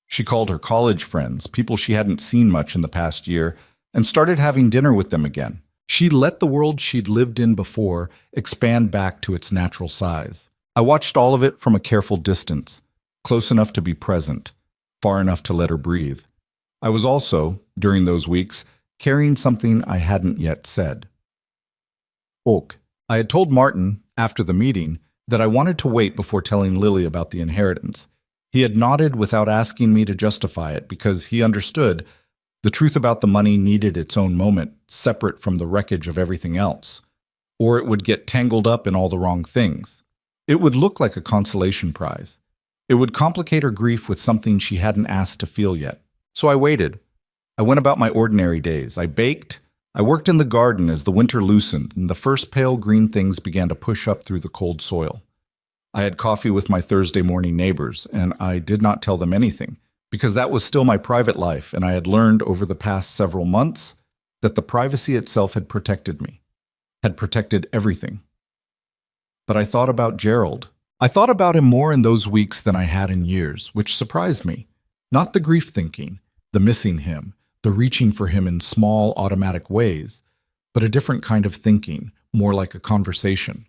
She called her college friends, people she hadn't seen much in the past year, and started having dinner with them again. She let the world she'd lived in before expand back to its natural size. I watched all of it from a careful distance, close enough to be present, far enough to let her breathe. I was also, during those weeks, carrying something I hadn't yet said. Ok. I had told Martin, after the meeting, that I wanted to wait before telling Lily about the inheritance. He had nodded without asking me to justify it, because he understood the truth about the money needed its own moment, separate from the wreckage of everything else, or it would get tangled up in all the wrong things. It would look like a consolation prize. It would complicate her grief with something she hadn't asked to feel yet. So I waited. I went about my ordinary days. I baked. I worked in the garden as the winter loosened and the first pale green things began to push up through the cold soil. I had coffee with my Thursday morning neighbors, and I did not tell them anything, because that was still my private life, and I had learned over the past several months that the privacy itself had protected me, had protected everything. But I thought about Gerald. I thought about him more in those weeks than I had in years, which surprised me. Not the grief thinking, the missing him, the reaching for him in small, automatic ways, but a different kind of thinking, more like a conversation.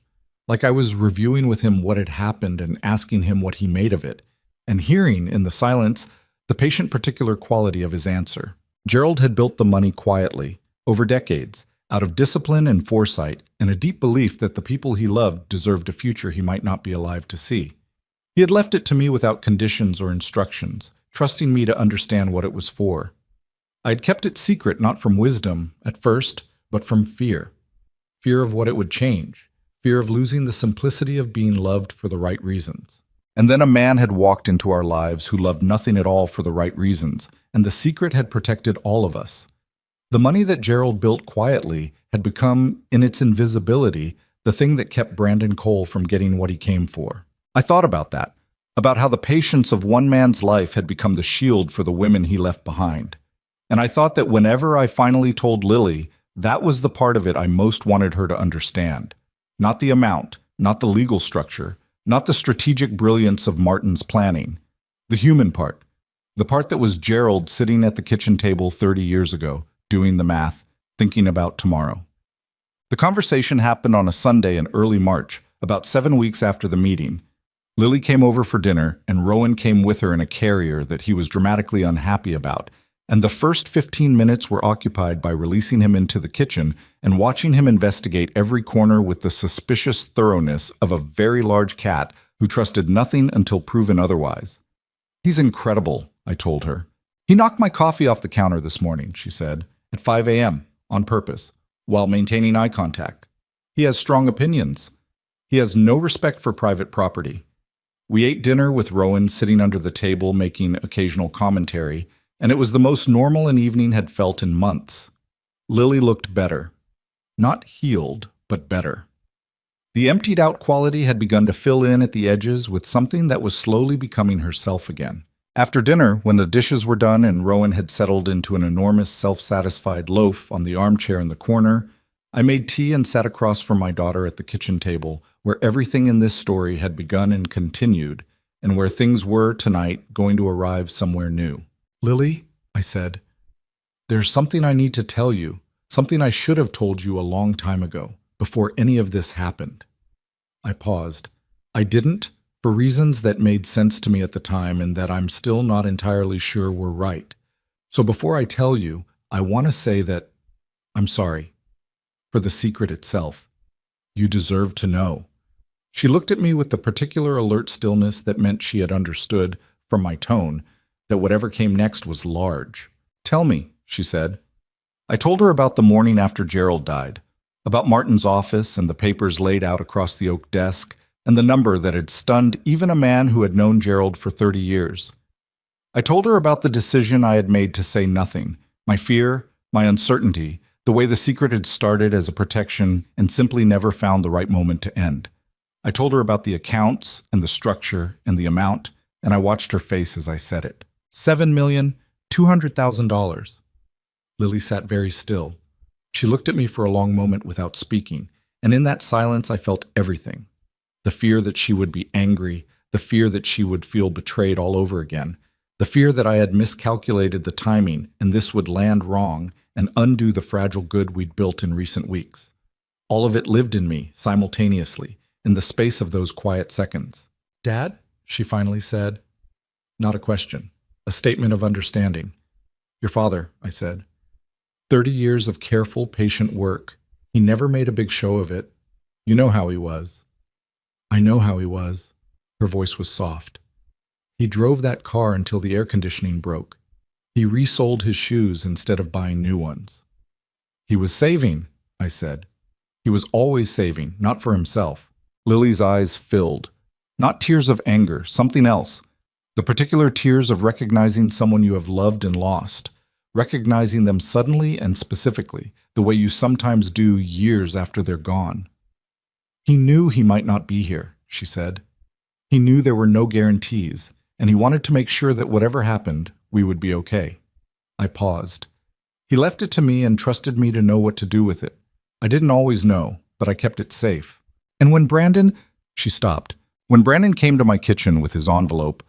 Like I was reviewing with him what had happened and asking him what he made of it, and hearing, in the silence, the patient particular quality of his answer. Gerald had built the money quietly, over decades, out of discipline and foresight, and a deep belief that the people he loved deserved a future he might not be alive to see. He had left it to me without conditions or instructions, trusting me to understand what it was for. I had kept it secret not from wisdom, at first, but from fear. Fear of what it would change. Fear of losing the simplicity of being loved for the right reasons. And then a man had walked into our lives who loved nothing at all for the right reasons, and the secret had protected all of us. The money that Gerald built quietly had become, in its invisibility, the thing that kept Brandon Cole from getting what he came for. I thought about that, about how the patience of one man's life had become the shield for the women he left behind. And I thought that whenever I finally told Lily, that was the part of it I most wanted her to understand. Not the amount, not the legal structure, not the strategic brilliance of Martin's planning. The human part. The part that was Gerald sitting at the kitchen table 30 years ago, doing the math, thinking about tomorrow. The conversation happened on a Sunday in early March, about 7 weeks after the meeting. Lily came over for dinner, and Rowan came with her in a carrier that he was dramatically unhappy about, and the first 15 minutes were occupied by releasing him into the kitchen and watching him investigate every corner with the suspicious thoroughness of a very large cat who trusted nothing until proven otherwise. "He's incredible," I told her. "He knocked my coffee off the counter this morning," she said, "at 5 a.m., on purpose, while maintaining eye contact. He has strong opinions. He has no respect for private property. We ate dinner with Rowan sitting under the table making occasional commentary, and it was the most normal an evening had felt in months. Lily looked better. Not healed, but better. The emptied-out quality had begun to fill in at the edges with something that was slowly becoming herself again. After dinner, when the dishes were done and Rowan had settled into an enormous self-satisfied loaf on the armchair in the corner, I made tea and sat across from my daughter at the kitchen table, where everything in this story had begun and continued, and where things were, tonight, going to arrive somewhere new. "Lily," I said, "there's something I need to tell you, something I should have told you a long time ago, before any of this happened." I paused. I didn't, for reasons that made sense to me at the time and that I'm still not entirely sure were right. So before I tell you, I want to say that I'm sorry. For the secret itself. You deserve to know. She looked at me with the particular alert stillness that meant she had understood, from my tone, that whatever came next was large. "Tell me," she said. I told her about the morning after Gerald died, about Martin's office and the papers laid out across the oak desk, and the number that had stunned even a man who had known Gerald for 30 years. I told her about the decision I had made to say nothing, my fear, my uncertainty, the way the secret had started as a protection and simply never found the right moment to end. I told her about the accounts and the structure and the amount, and I watched her face as I said it. $7,200,000. Lily sat very still. She looked at me for a long moment without speaking, and in that silence I felt everything. The fear that she would be angry, the fear that she would feel betrayed all over again, the fear that I had miscalculated the timing and this would land wrong and undo the fragile good we'd built in recent weeks. All of it lived in me, simultaneously, in the space of those quiet seconds. "Dad?" she finally said. Not a question, a statement of understanding. "Your father," I said. 30 years of careful, patient work. He never made a big show of it. You know how he was." "I know how he was." Her voice was soft. "He drove that car until the air conditioning broke. He resold his shoes instead of buying new ones." "He was saving," I said. "He was always saving, not for himself." Lily's eyes filled. Not tears of anger, something else. The particular tears of recognizing someone you have loved and lost. Recognizing them suddenly and specifically, the way you sometimes do years after they're gone. "He knew he might not be here," she said. "He knew there were no guarantees, and he wanted to make sure that whatever happened, we would be okay." I paused. He left it to me and trusted me to know what to do with it. I didn't always know, but I kept it safe. And when Brandon... She stopped. When Brandon came to my kitchen with his envelope,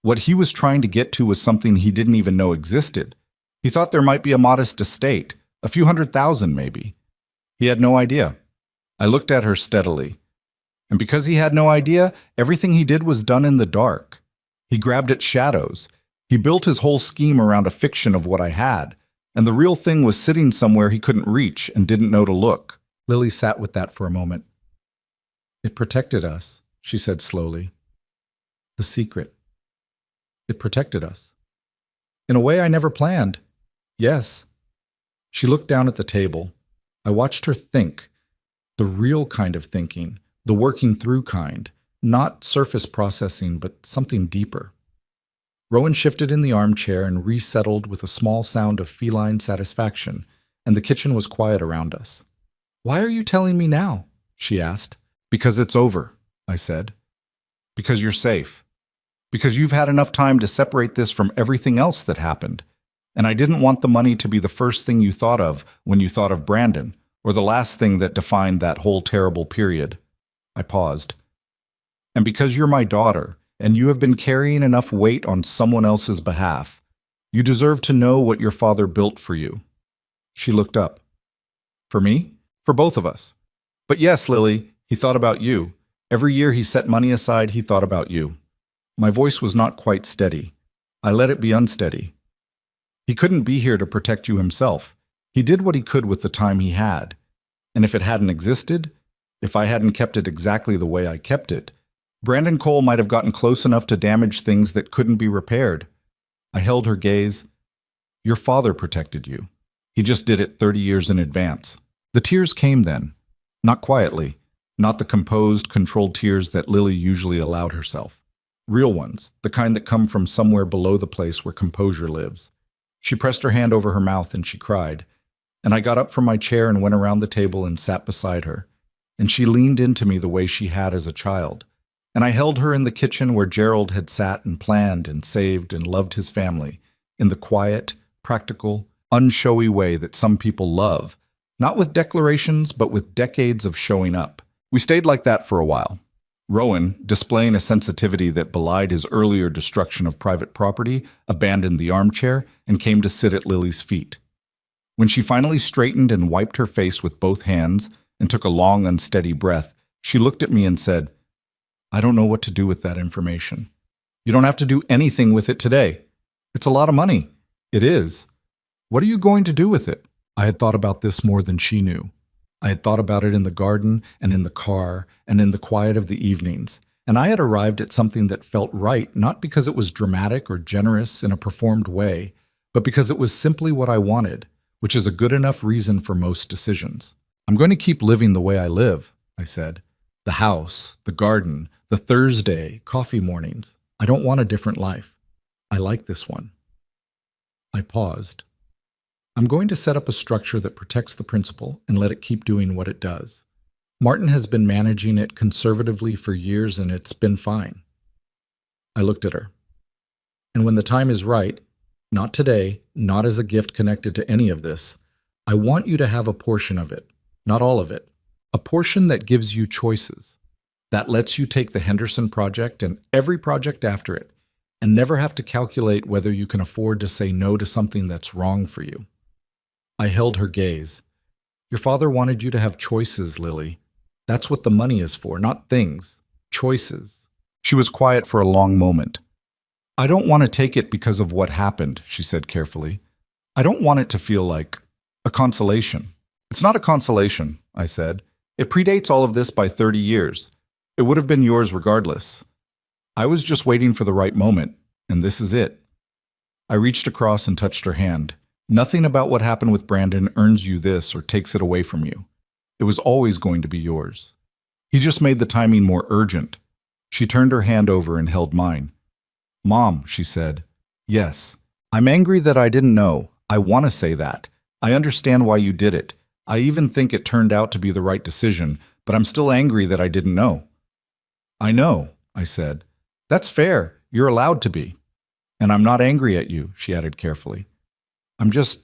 what he was trying to get to was something he didn't even know existed. He thought there might be a modest estate, a few $100,000 maybe. He had no idea. I looked at her steadily. And because he had no idea, everything he did was done in the dark. He grabbed at shadows. He built his whole scheme around a fiction of what I had, and the real thing was sitting somewhere he couldn't reach and didn't know to look. Lily sat with that for a moment. "It protected us," she said slowly. "The secret. It protected us. In a way I never planned. Yes." She looked down at the table. I watched her think. The real kind of thinking, the working through kind, not surface processing, but something deeper. Rowan shifted in the armchair and resettled with a small sound of feline satisfaction, and the kitchen was quiet around us. "Why are you telling me now?" she asked. "Because it's over," I said. "Because you're safe. Because you've had enough time to separate this from everything else that happened. And I didn't want the money to be the first thing you thought of when you thought of Brandon, or the last thing that defined that whole terrible period." I paused. "And because you're my daughter, and you have been carrying enough weight on someone else's behalf, you deserve to know what your father built for you." She looked up. "For me? For both of us. But yes, Lily, he thought about you. Every year he set money aside, he thought about you." My voice was not quite steady. I let it be unsteady. "He couldn't be here to protect you himself. He did what he could with the time he had. And if it hadn't existed, if I hadn't kept it exactly the way I kept it, Brandon Cole might have gotten close enough to damage things that couldn't be repaired." I held her gaze. "Your father protected you. He just did it 30 years in advance." The tears came then. Not quietly. Not the composed, controlled tears that Lily usually allowed herself. Real ones, the kind that come from somewhere below the place where composure lives. She pressed her hand over her mouth and she cried. And I got up from my chair and went around the table and sat beside her. And she leaned into me the way she had as a child. And I held her in the kitchen where Gerald had sat and planned and saved and loved his family, in the quiet, practical, unshowy way that some people love, not with declarations, but with decades of showing up. We stayed like that for a while. Rowan, displaying a sensitivity that belied his earlier destruction of private property, abandoned the armchair and came to sit at Lily's feet. When she finally straightened and wiped her face with both hands and took a long, unsteady breath, she looked at me and said, "I don't know what to do with that information. You don't have to do anything with it today. It's a lot of money." "It is. What are you going to do with it?" I had thought about this more than she knew. I had thought about it in the garden and in the car and in the quiet of the evenings, and I had arrived at something that felt right, not because it was dramatic or generous in a performed way, but because it was simply what I wanted, which is a good enough reason for most decisions. "I'm going to keep living the way I live," I said. "The house, the garden, the Thursday, coffee mornings. I don't want a different life. I like this one." I paused. "I'm going to set up a structure that protects the principal and let it keep doing what it does. Martin has been managing it conservatively for years and it's been fine." I looked at her. "And when the time is right, not today, not as a gift connected to any of this, I want you to have a portion of it, not all of it. A portion that gives you choices, that lets you take the Henderson project and every project after it, and never have to calculate whether you can afford to say no to something that's wrong for you." I held her gaze. "Your father wanted you to have choices, Lily. That's what the money is for, not things. Choices." She was quiet for a long moment. "I don't want to take it because of what happened," she said carefully. "I don't want it to feel like a consolation." "It's not a consolation," I said. "It predates all of this by 30 years. It would have been yours regardless. I was just waiting for the right moment, and this is it." I reached across and touched her hand. "Nothing about what happened with Brandon earns you this or takes it away from you. It was always going to be yours. He just made the timing more urgent." She turned her hand over and held mine. "Mom," she said. "Yes. I'm angry that I didn't know. I want to say that. I understand why you did it. I even think it turned out to be the right decision, but I'm still angry that I didn't know." "I know," I said. "That's fair. You're allowed to be. And I'm not angry at you," she added carefully. "I'm just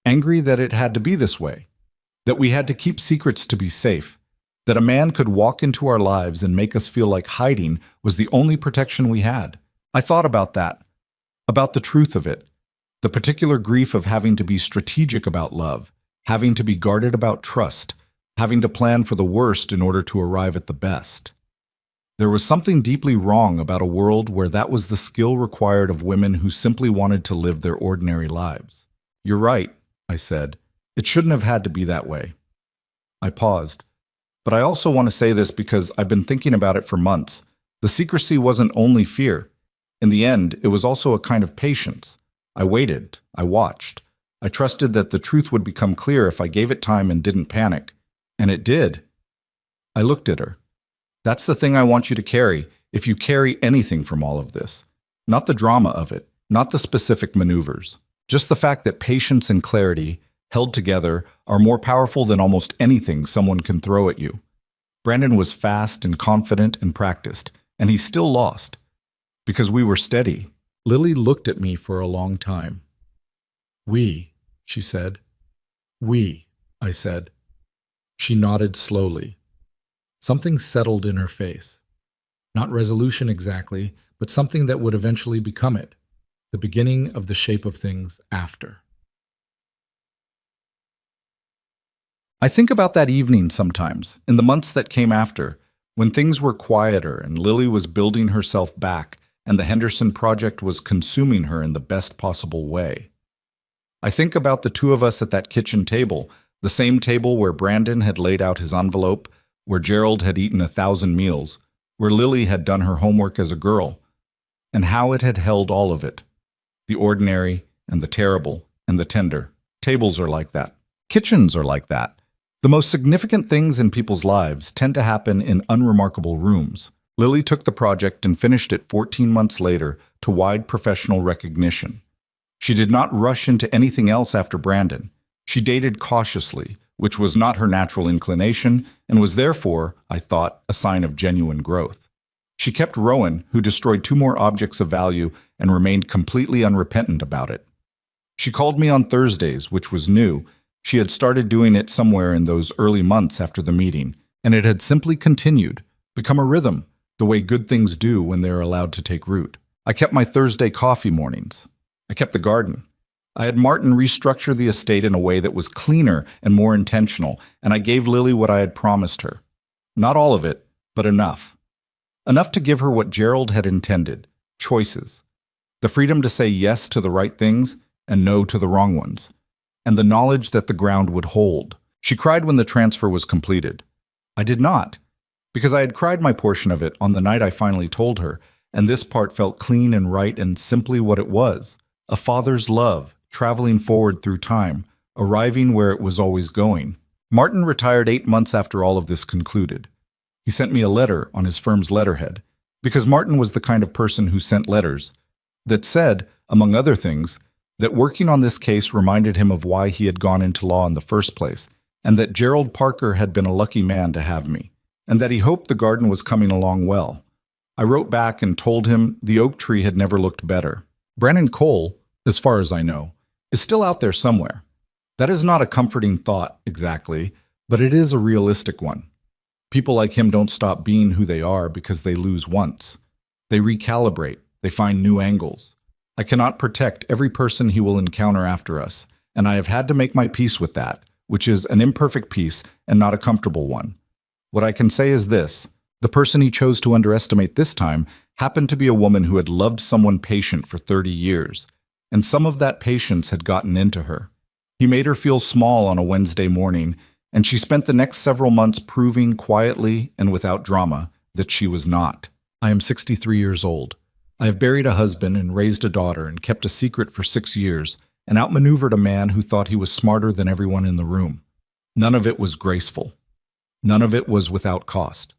angry that it had to be this way, that we had to keep secrets to be safe, that a man could walk into our lives and make us feel like hiding was the only protection we had. I thought about that, about the truth of it, the particular grief of having to be strategic about love, having to be guarded about trust, having to plan for the worst in order to arrive at the best. There was something deeply wrong about a world where that was the skill required of women who simply wanted to live their ordinary lives. "You're right," I said. "It shouldn't have had to be that way." I paused. "But I also want to say this because I've been thinking about it for months. The secrecy wasn't only fear. In the end, it was also a kind of patience. I waited. I watched. I trusted that the truth would become clear if I gave it time and didn't panic. And it did." I looked at her. "That's the thing I want you to carry, if you carry anything from all of this. Not the drama of it, not the specific maneuvers. Just the fact that patience and clarity, held together, are more powerful than almost anything someone can throw at you. Brandon was fast and confident and practiced, and he still lost. Because we were steady." Lily looked at me for a long time. "We," she said. "We," I said. She nodded slowly. Something settled in her face. Not resolution exactly, but something that would eventually become it. The beginning of the shape of things after. I think about that evening sometimes, in the months that came after, when things were quieter and Lily was building herself back and the Henderson project was consuming her in the best possible way. I think about the two of us at that kitchen table, the same table where Brandon had laid out his envelope, where Gerald had eaten 1,000 meals, where Lily had done her homework as a girl, and how it had held all of it. The ordinary and the terrible and the tender. Tables are like that. Kitchens are like that. The most significant things in people's lives tend to happen in unremarkable rooms, Lily took the project and finished it 14 months later to wide professional recognition. She did not rush into anything else after Brandon. She dated cautiously, which was not her natural inclination and was therefore, I thought, a sign of genuine growth. She kept Rowan, who destroyed 2 more objects of value and remained completely unrepentant about it. She called me on Thursdays, which was new. She had started doing it somewhere in those early months after the meeting, and it had simply continued, become a rhythm, the way good things do when they're allowed to take root. I kept my Thursday coffee mornings. I kept the garden. I had Martin restructure the estate in a way that was cleaner and more intentional, and I gave Lily what I had promised her. Not all of it, but enough. Enough to give her what Gerald had intended, choices. The freedom to say yes to the right things and no to the wrong ones. And the knowledge that the ground would hold. She cried when the transfer was completed. I did not, because I had cried my portion of it on the night I finally told her, and this part felt clean and right and simply what it was. A father's love, traveling forward through time, arriving where it was always going. Martin retired 8 months after all of this concluded. He sent me a letter on his firm's letterhead, because Martin was the kind of person who sent letters, that said, among other things, that working on this case reminded him of why he had gone into law in the first place, and that Gerald Parker had been a lucky man to have me, and that he hoped the garden was coming along well. I wrote back and told him the oak tree had never looked better. Brandon Cole, as far as I know, is still out there somewhere. That is not a comforting thought, exactly, but it is a realistic one. People like him don't stop being who they are because they lose once. They recalibrate, they find new angles. I cannot protect every person he will encounter after us, and I have had to make my peace with that, which is an imperfect peace and not a comfortable one. What I can say is this: the person he chose to underestimate this time happened to be a woman who had loved someone patient for 30 years, and some of that patience had gotten into her. He made her feel small on a Wednesday morning, and she spent the next several months proving quietly and without drama that she was not. I am 63 years old. I have buried a husband and raised a daughter and kept a secret for 6 years and outmaneuvered a man who thought he was smarter than everyone in the room. None of it was graceful. None of it was without cost.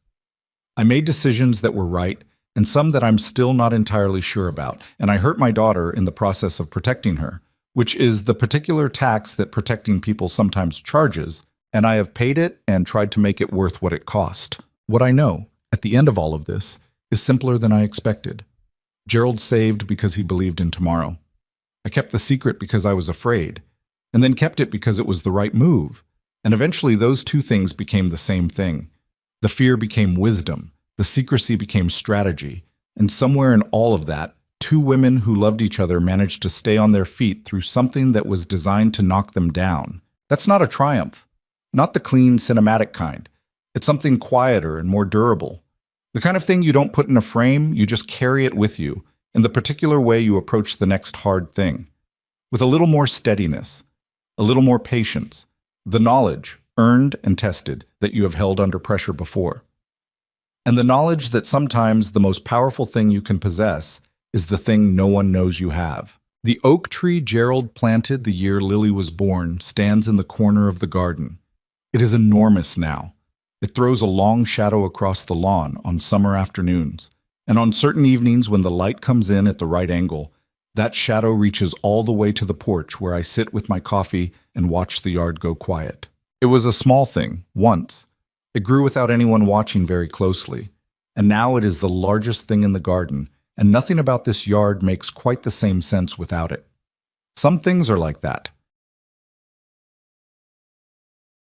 I made decisions that were right and some that I'm still not entirely sure about, and I hurt my daughter in the process of protecting her, which is the particular tax that protecting people sometimes charges, and I have paid it and tried to make it worth what it cost. What I know, at the end of all of this, is simpler than I expected. Gerald saved because he believed in tomorrow. I kept the secret because I was afraid, and then kept it because it was the right move. And eventually those 2 things became the same thing. The fear became wisdom, the secrecy became strategy, and somewhere in all of that, 2 women who loved each other managed to stay on their feet through something that was designed to knock them down. That's not a triumph. Not the clean, cinematic kind. It's something quieter and more durable. The kind of thing you don't put in a frame, you just carry it with you, in the particular way you approach the next hard thing. With a little more steadiness, a little more patience, the knowledge, earned and tested, that you have held under pressure before. And the knowledge that sometimes the most powerful thing you can possess is the thing no one knows you have. The oak tree Gerald planted the year Lily was born stands in the corner of the garden. It is enormous now. It throws a long shadow across the lawn on summer afternoons, and on certain evenings when the light comes in at the right angle, that shadow reaches all the way to the porch where I sit with my coffee and watch the yard go quiet. It was a small thing, once. It grew without anyone watching very closely, and now it is the largest thing in the garden, and nothing about this yard makes quite the same sense without it. Some things are like that.